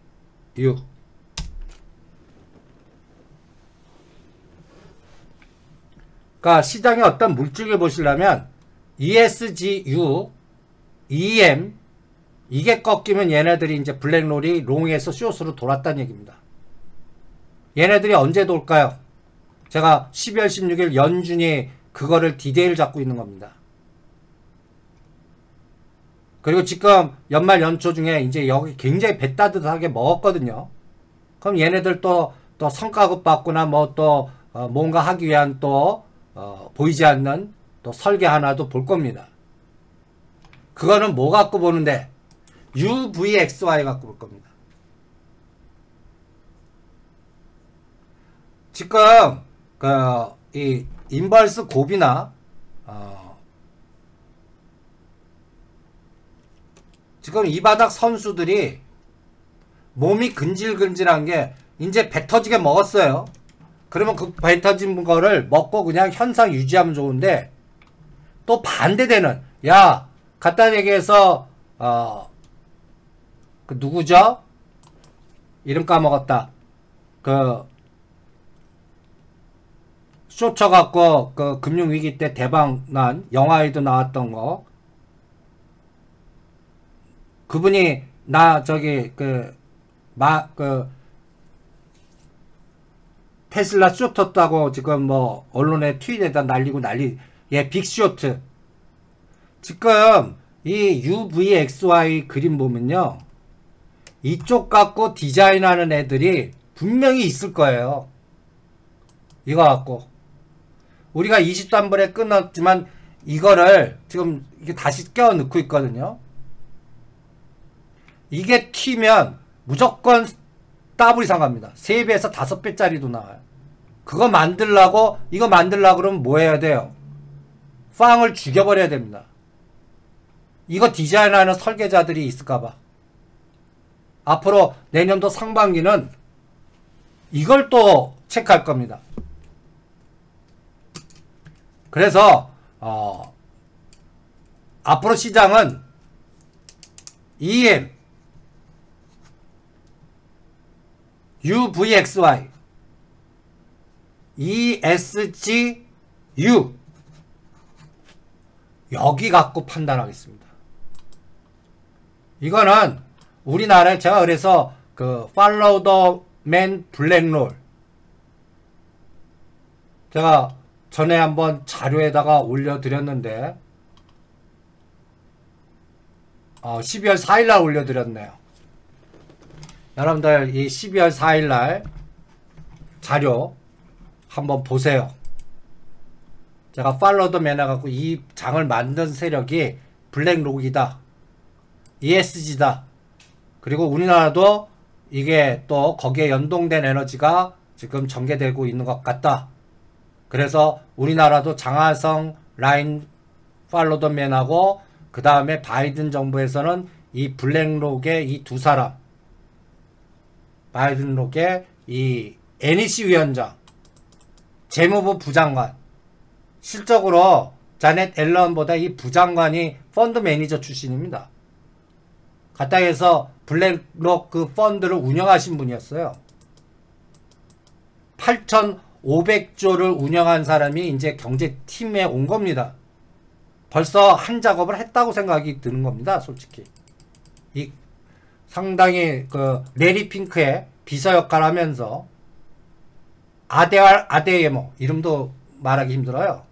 그러니까 시장의 어떤 물질을 보시려면 ESGU, EM 이게 꺾이면 얘네들이 이제 블랙롤이 롱에서 숏으로 돌았다는 얘기입니다. 얘네들이 언제 돌까요? 제가 12월 16일 연준이 그거를 디데이를 잡고 있는 겁니다. 그리고 지금 연말 연초 중에 이제 여기 굉장히 배 따뜻하게 먹었거든요. 그럼 얘네들 또 성과급 받거나 뭐 또 뭔가 하기 위한 또 보이지 않는 또 설계 하나도 볼 겁니다. 그거는 뭐 갖고 보는데 UVXY 갖고 볼 겁니다. 지금 이 인버스 곱이나 지금 이 바닥 선수들이 몸이 근질근질한 게 이제 배 터지게 먹었어요. 그러면 그 배 터진 거를 먹고 그냥 현상 유지하면 좋은데 또 반대되는, 야 간단히 얘기해서 그 누구죠? 이름 까먹었다. 쇼쳐갖고 그 금융위기 때 대박난 영화에도 나왔던 거. 그분이 테슬라 쇼텄다고 지금 뭐 언론에 트윗에다 날리고 예, 빅쇼트. 지금 이 UVXY 그림 보면요, 이쪽 갖고 디자인하는 애들이 분명히 있을 거예요. 이거 갖고 우리가 20단불에 끊었지만 이거를 지금 이게 다시 껴 넣고 있거든요. 이게 튀면 무조건 더블 이상 갑니다. 3배에서 5배짜리도 나와요. 이거 만들려고 그러면 뭐 해야 돼요? 빵을 죽여버려야 됩니다. 이거 디자인하는 설계자들이 있을까봐. 앞으로 내년도 상반기는 이걸 또 체크할 겁니다. 그래서 앞으로 시장은 EM, UVXY, ESG, U 여기 갖고 판단하겠습니다. 이거는 우리나라에 제가 그래서 그 팔로우 더 맨 블랙롤 제가 전에 한번 자료에다가 올려드렸는데 12월 4일날 올려드렸네요. 여러분들 이 12월 4일날 자료 한번 보세요. 제가 팔로우 더 맨 해갖고 이 장을 만든 세력이 블랙록이다, ESG다. 그리고 우리나라도 이게 또 거기에 연동된 에너지가 지금 전개되고 있는 것 같다. 그래서 우리나라도 장하성 라인 팔로우 더 맨하고 그 다음에 바이든 정부에서는 이 블랙록의 이 두 사람, 바이든 록의 이 NEC 위원장, 재무부 부장관, 실적으로 자넷 앨런보다 이 부장관이 펀드 매니저 출신입니다. 가타에서 블랙록 그 펀드를 운영하신 분이었어요. 8,500조를 운영한 사람이 이제 경제팀에 온 겁니다. 벌써 한 작업을 했다고 생각이 드는 겁니다. 솔직히. 이 상당히 그 레리 핑크의 비서 역할을 하면서 아데예모 이름도 말하기 힘들어요.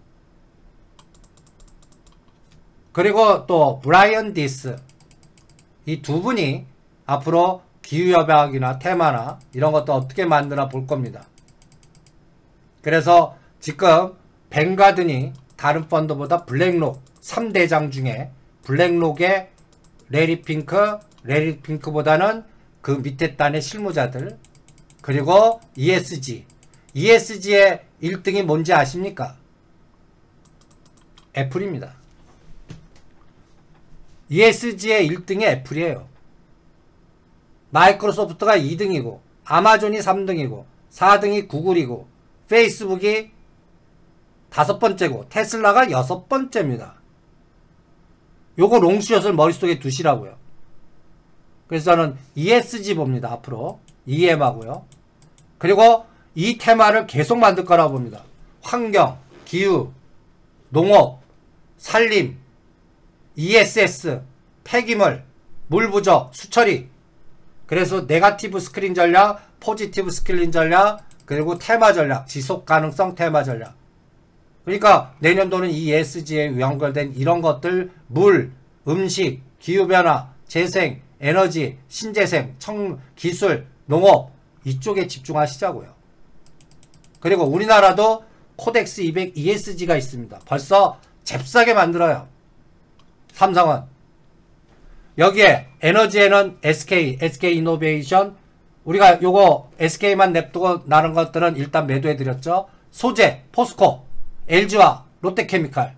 그리고 또 브라이언 디스 이 두 분이 앞으로 기후협약이나 테마나 이런 것도 어떻게 만드나 볼 겁니다. 그래서 지금 뱅가든이 다른 펀드보다 블랙록 3대장 중에 블랙록의 레리 핑크보다는 그 밑에 단의 실무자들, 그리고 ESG의 1등이 뭔지 아십니까? 애플입니다. ESG의 1등이 애플이에요. 마이크로소프트가 2등이고 아마존이 3등이고 4등이 구글이고 페이스북이 5번째고 테슬라가 6번째입니다. 요거 롱숏을 머릿속에 두시라고요. 그래서 저는 ESG 봅니다. 앞으로 EM하고요. 그리고 이 테마를 계속 만들 거라고 봅니다. 환경, 기후, 농업, 산림, ESS, 폐기물, 물 부족, 수처리. 그래서 네거티브 스크린 전략, 포지티브 스크린 전략, 그리고 테마 전략, 지속 가능성 테마 전략. 그러니까 내년도는 이 ESG에 연결된 이런 것들, 물, 음식, 기후변화, 재생, 에너지, 신재생, 기술, 농업 이쪽에 집중하시자고요. 그리고 우리나라도 코덱스 200 ESG가 있습니다. 벌써 잽싸게 만들어요. 삼성은. 여기에 에너지에는 SK 이노베이션, 우리가 요거 SK만 냅두고 나른 것들은 일단 매도해드렸죠. 소재, 포스코, LG화, 롯데케미칼.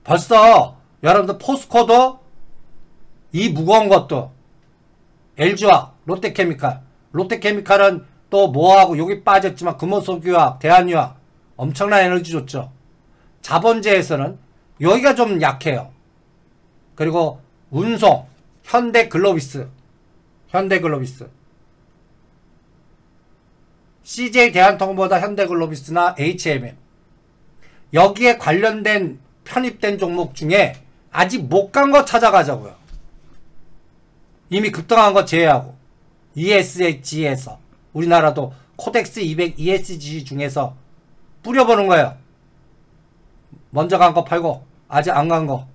벌써 여러분들 포스코도 이 무거운 것도 LG화, 롯데케미칼은 또 뭐하고 여기 빠졌지만 금호석유화, 대한유화 엄청난 에너지 줬죠. 자본재에서는 여기가 좀 약해요. 그리고 운송, 현대글로비스, CJ 대한통운보다 현대글로비스나 HMM 여기에 관련된 편입된 종목 중에 아직 못 간 거 찾아가자고요. 이미 급등한 거 제외하고 ESG에서 우리나라도 코덱스 200 ESG 중에서 뿌려보는 거예요. 먼저 간 거 팔고 아직 안 간 거.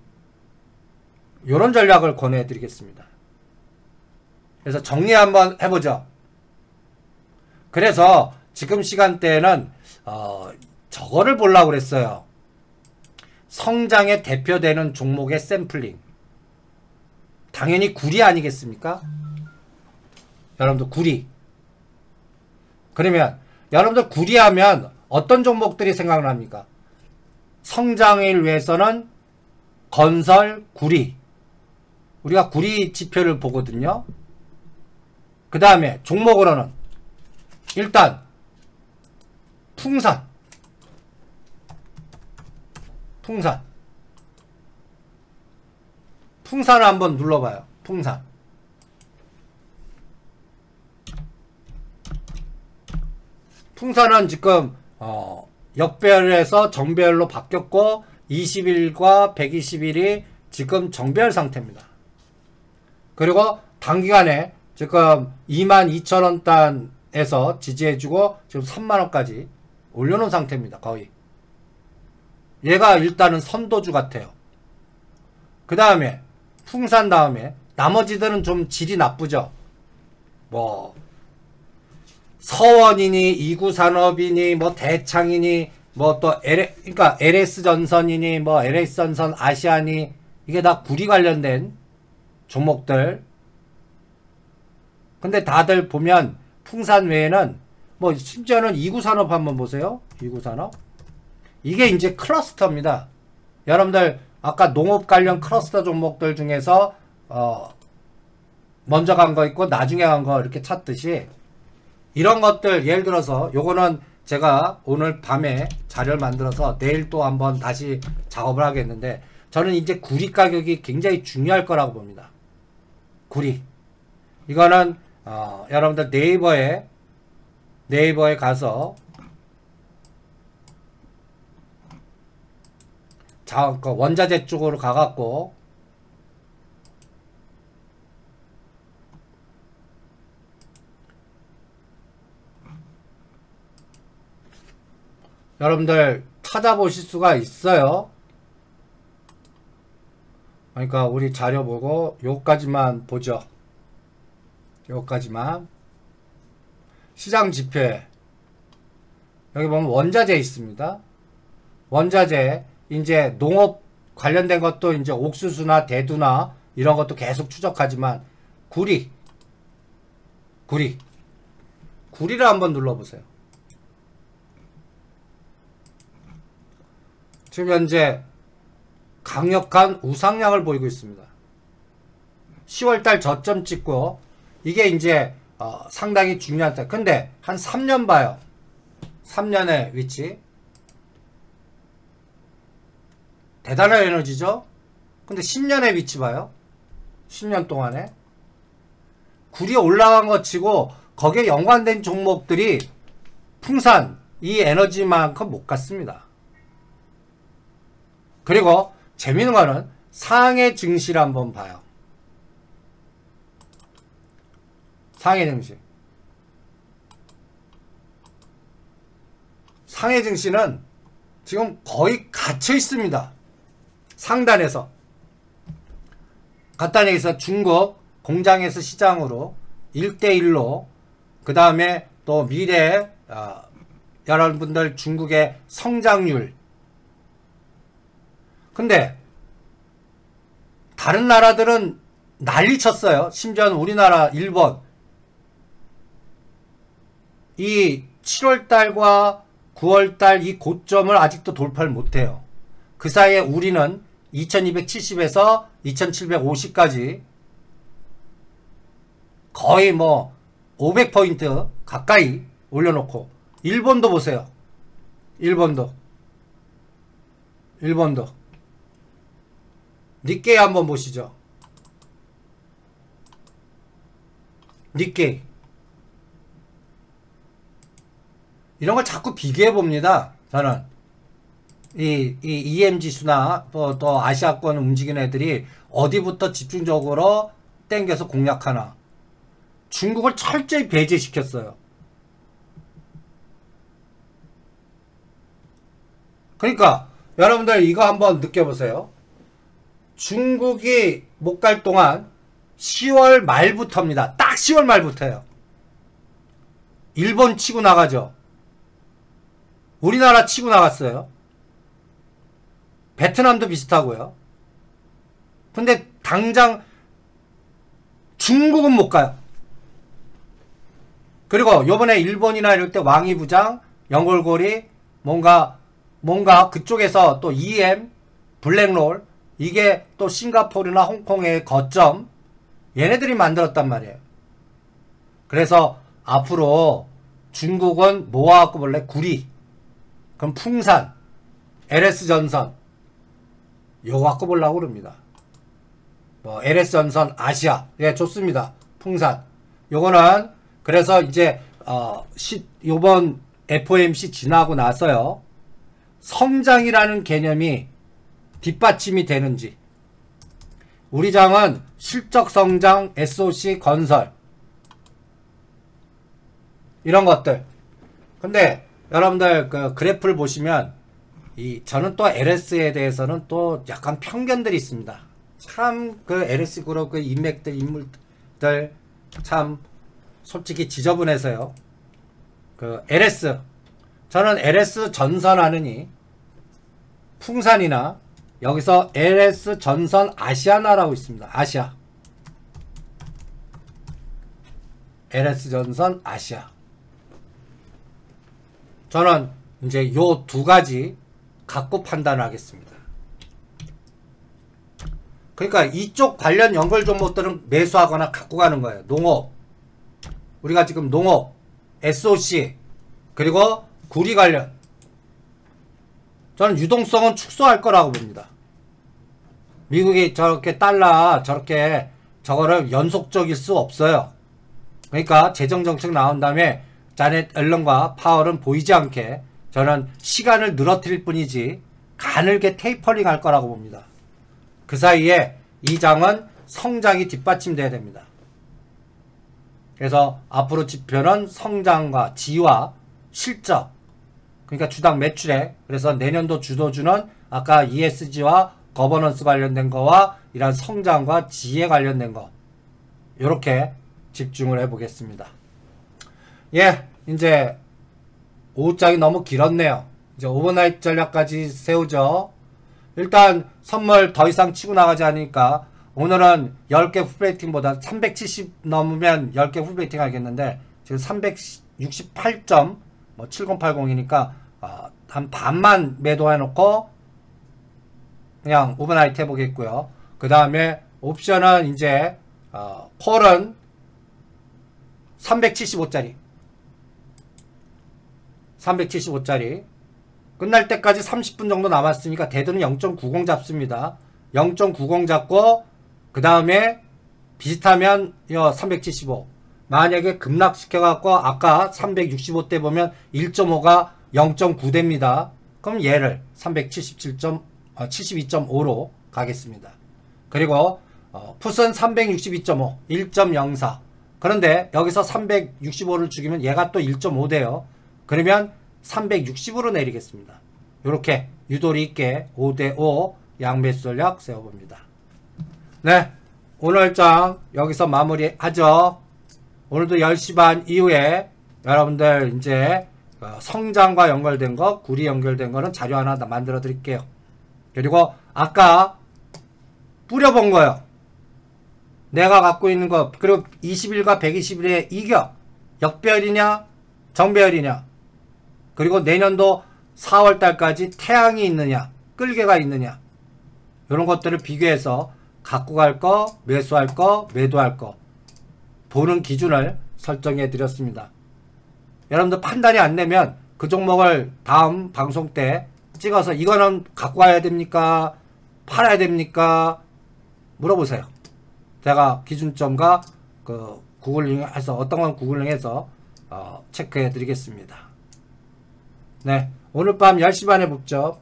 요런 전략을 권해드리겠습니다. 그래서 정리 한번 해보죠. 그래서 지금 시간대에는 저거를 보려고 그랬어요. 성장에 대표되는 종목의 샘플링. 당연히 구리 아니겠습니까? 여러분들 구리. 그러면 여러분들 구리 하면 어떤 종목들이 생각납니까? 성장을 위해서는 건설, 구리. 우리가 구리 지표를 보거든요. 그 다음에 종목으로는 일단 풍산. 풍산. 풍산을 한번 눌러봐요. 풍산. 풍산은 지금 역배열에서 정배열로 바뀌었고 20일과 120일이 지금 정배열 상태입니다. 그리고 단기간에 지금 22,000원 단에서 지지해주고 지금 3만원까지 올려놓은 상태입니다. 거의. 얘가 일단은 선도주 같아요. 그 다음에 풍산 다음에 나머지들은 좀 질이 나쁘죠. 뭐 서원이니 이구산업이니 뭐 대창이니 뭐 또 그러니까 LS전선이니 뭐 LS전선 아시아니 이게 다 구리 관련된 종목들. 근데 다들 보면 풍산 외에는 뭐 심지어는 이구산업 한번 보세요. 이구산업. 이게 이제 클러스터입니다. 여러분들 아까 농업 관련 클러스터 종목들 중에서 먼저 간 거 있고 나중에 간 거 이렇게 찾듯이 이런 것들 예를 들어서 요거는 제가 오늘 밤에 자료를 만들어서 내일 또 한번 다시 작업을 하겠는데 저는 이제 구리 가격이 굉장히 중요할 거라고 봅니다. 구리. 이거는 여러분들 네이버에 가서 원자재 쪽으로 가갖고 여러분들 찾아보실 수가 있어요. 그러니까 우리 자료 보고 요까지만 보죠. 요까지만. 시장 지표에 여기 보면 원자재 있습니다. 원자재 이제 농업 관련된 것도 이제 옥수수나 대두나 이런 것도 계속 추적하지만 구리를 한번 눌러보세요. 지금 현재 강력한 우상향을 보이고 있습니다. 10월달 저점 찍고 이게 이제 상당히 중요하다. 근데 한 3년 봐요. 3년의 위치. 대단한 에너지죠. 근데 10년의 위치 봐요. 10년 동안에 구리 올라간 것 치고 거기에 연관된 종목들이 풍산 이 에너지만큼 못 갔습니다. 그리고 재밌는 거는 상해 증시를 한번 봐요. 상해 증시. 상해 증시는 지금 거의 갇혀 있습니다. 상단에서. 간단히 얘기해서 중국 공장에서 시장으로 1대1로 그 다음에 또 미래 여러분들 중국의 성장률. 근데 다른 나라들은 난리 쳤어요. 심지어 우리나라 일본 이 7월달과 9월달 이 고점을 아직도 돌파를 못해요. 그 사이에 우리는 2270에서 2750까지 거의 뭐 500포인트 가까이 올려놓고 일본도 보세요. 일본도 니케이 한번 보시죠. 니케이 이런 걸 자꾸 비교해 봅니다. 저는 이 EM 지수나 또 아시아권 움직이는 애들이 어디부터 집중적으로 땡겨서 공략하나. 중국을 철저히 배제시켰어요. 그러니까 여러분들 이거 한번 느껴보세요. 중국이 못 갈 동안 10월 말부터입니다. 딱 10월 말부터예요. 일본 치고 나가죠. 우리나라 치고 나갔어요. 베트남도 비슷하고요. 근데 당장 중국은 못 가요. 그리고 요번에 일본이나 이럴 때 왕이부장, 연골고리 뭔가 그쪽에서 또 EM, 블랙롤 이게 또 싱가포르나 홍콩의 거점 얘네들이 만들었단 말이에요. 그래서 앞으로 중국은 모아갖고 볼래? 구리, 그럼 풍산, LS전선 요거 갖고 보려고 그럽니다. 뭐 LS전선 아시아, 예, 좋습니다. 풍산. 요거는 그래서 이제 요번 FOMC 지나고 나서요, 성장이라는 개념이 뒷받침이 되는지, 우리 장은 실적 성장, SOC 건설, 이런 것들. 근데 여러분들 그 그래프를 보시면 저는 또 LS에 대해서는 또 약간 편견들이 있습니다. 참 그 LS 그룹 그 인맥들, 인물들 참 솔직히 지저분해서요. 그 LS, 저는 LS 전선하느니 풍산이나 여기서 LS 전선 아시아나라고 있습니다. 아시아. LS 전선 아시아. 저는 이제 요 두 가지 갖고 판단하겠습니다. 그러니까 이쪽 관련 연결 종목들은 매수하거나 갖고 가는 거예요. 농업. 우리가 지금 농업, SOC, 그리고 구리 관련. 저는 유동성은 축소할 거라고 봅니다. 미국이 저렇게 달러, 저거를 연속적일 수 없어요. 그러니까 재정정책 나온 다음에 자넷 앨런과 파월은 보이지 않게 저는 시간을 늘어뜨릴 뿐이지 가늘게 테이퍼링 할 거라고 봅니다. 그 사이에 이 장은 성장이 뒷받침돼야 됩니다. 그래서 앞으로 지표는 성장과 지와 실적, 그러니까 주당 매출액, 그래서 내년도 주도주는 아까 ESG와 거버넌스 관련된 거와 이런 성장과 지에 관련된 거, 요렇게 집중을 해보겠습니다. 예, 이제 오후장이 너무 길었네요. 이제 오버나이트 전략까지 세우죠. 일단 선물 더 이상 치고 나가지 않으니까 오늘은 10개 풀베이팅보다 370 넘으면 10개 풀베이팅 하겠는데 지금 368.7080이니까 한 반만 매도해놓고 그냥 오버나이트 해보겠고요. 그 다음에 옵션은 이제 콜은 375짜리 375짜리 끝날 때까지 30분 정도 남았으니까 데드는 0.90 잡습니다. 0.90 잡고 그 다음에 비슷하면 375 만약에 급락시켜갖고 아까 365대 보면 1.5가 0.9대입니다. 그럼 얘를 72.5로 가겠습니다. 그리고 풋은 362.5 1.04 그런데 여기서 365를 죽이면 얘가 또 1.5대요. 그러면 360으로 내리겠습니다. 이렇게 유도리 있게 5대5 양매수 전략 세워봅니다. 네, 오늘 장 여기서 마무리하죠. 오늘도 10시 반 이후에 여러분들 이제 성장과 연결된 거, 구리 연결된 거는 자료 하나 만들어 드릴게요. 그리고 아까 뿌려본 거요. 내가 갖고 있는 거, 그리고 20일과 120일에 이겨 역배열이냐 정배열이냐, 그리고 내년도 4월달까지 태양이 있느냐 끌개가 있느냐, 이런 것들을 비교해서 갖고 갈 거, 매수할 거, 매도할 거 보는 기준을 설정해 드렸습니다. 여러분들 판단이 안 되면 그 종목을 다음 방송 때 찍어서 이거는 갖고 가야 됩니까? 팔아야 됩니까? 물어보세요. 제가 기준점과 그 구글링해서 어떤 건 구글링해서 체크해 드리겠습니다. 네, 오늘 밤 10시 반에 봅죠.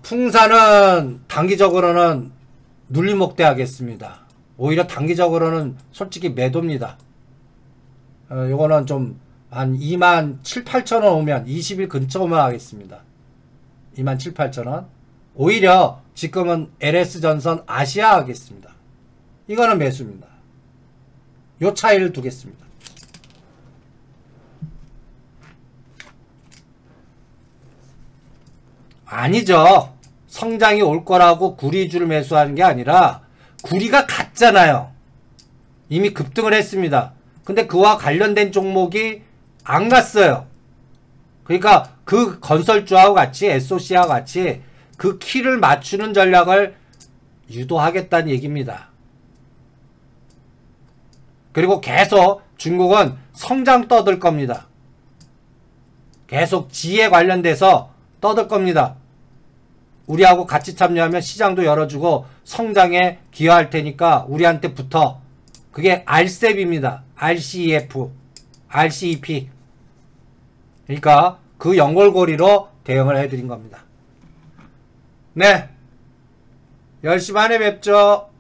풍산은 단기적으로는 눌림목대 하겠습니다. 오히려 단기적으로는 솔직히 매도입니다. 요거는 좀 한 27,800원 오면 20일 근처 오면 하겠습니다. 27,800원. 오히려 지금은 LS전선 아시아 하겠습니다. 이거는 매수입니다. 요 차이를 두겠습니다. 아니죠. 성장이 올 거라고 구리주를 매수하는 게 아니라 구리가 갔잖아요. 이미 급등을 했습니다. 근데 그와 관련된 종목이 안 갔어요. 그러니까 그 건설주하고 같이 SOC와 같이 그 키를 맞추는 전략을 유도하겠다는 얘기입니다. 그리고 계속 중국은 성장 떠들 겁니다. 계속 지에 관련돼서 떠들 겁니다. 우리하고 같이 참여하면 시장도 열어주고 성장에 기여할 테니까 우리한테 붙어. 그게 RCEP입니다. RCEP. RCEP. 그러니까 그 연결고리로 대응을 해드린 겁니다. 네. 10시 반에 뵙죠.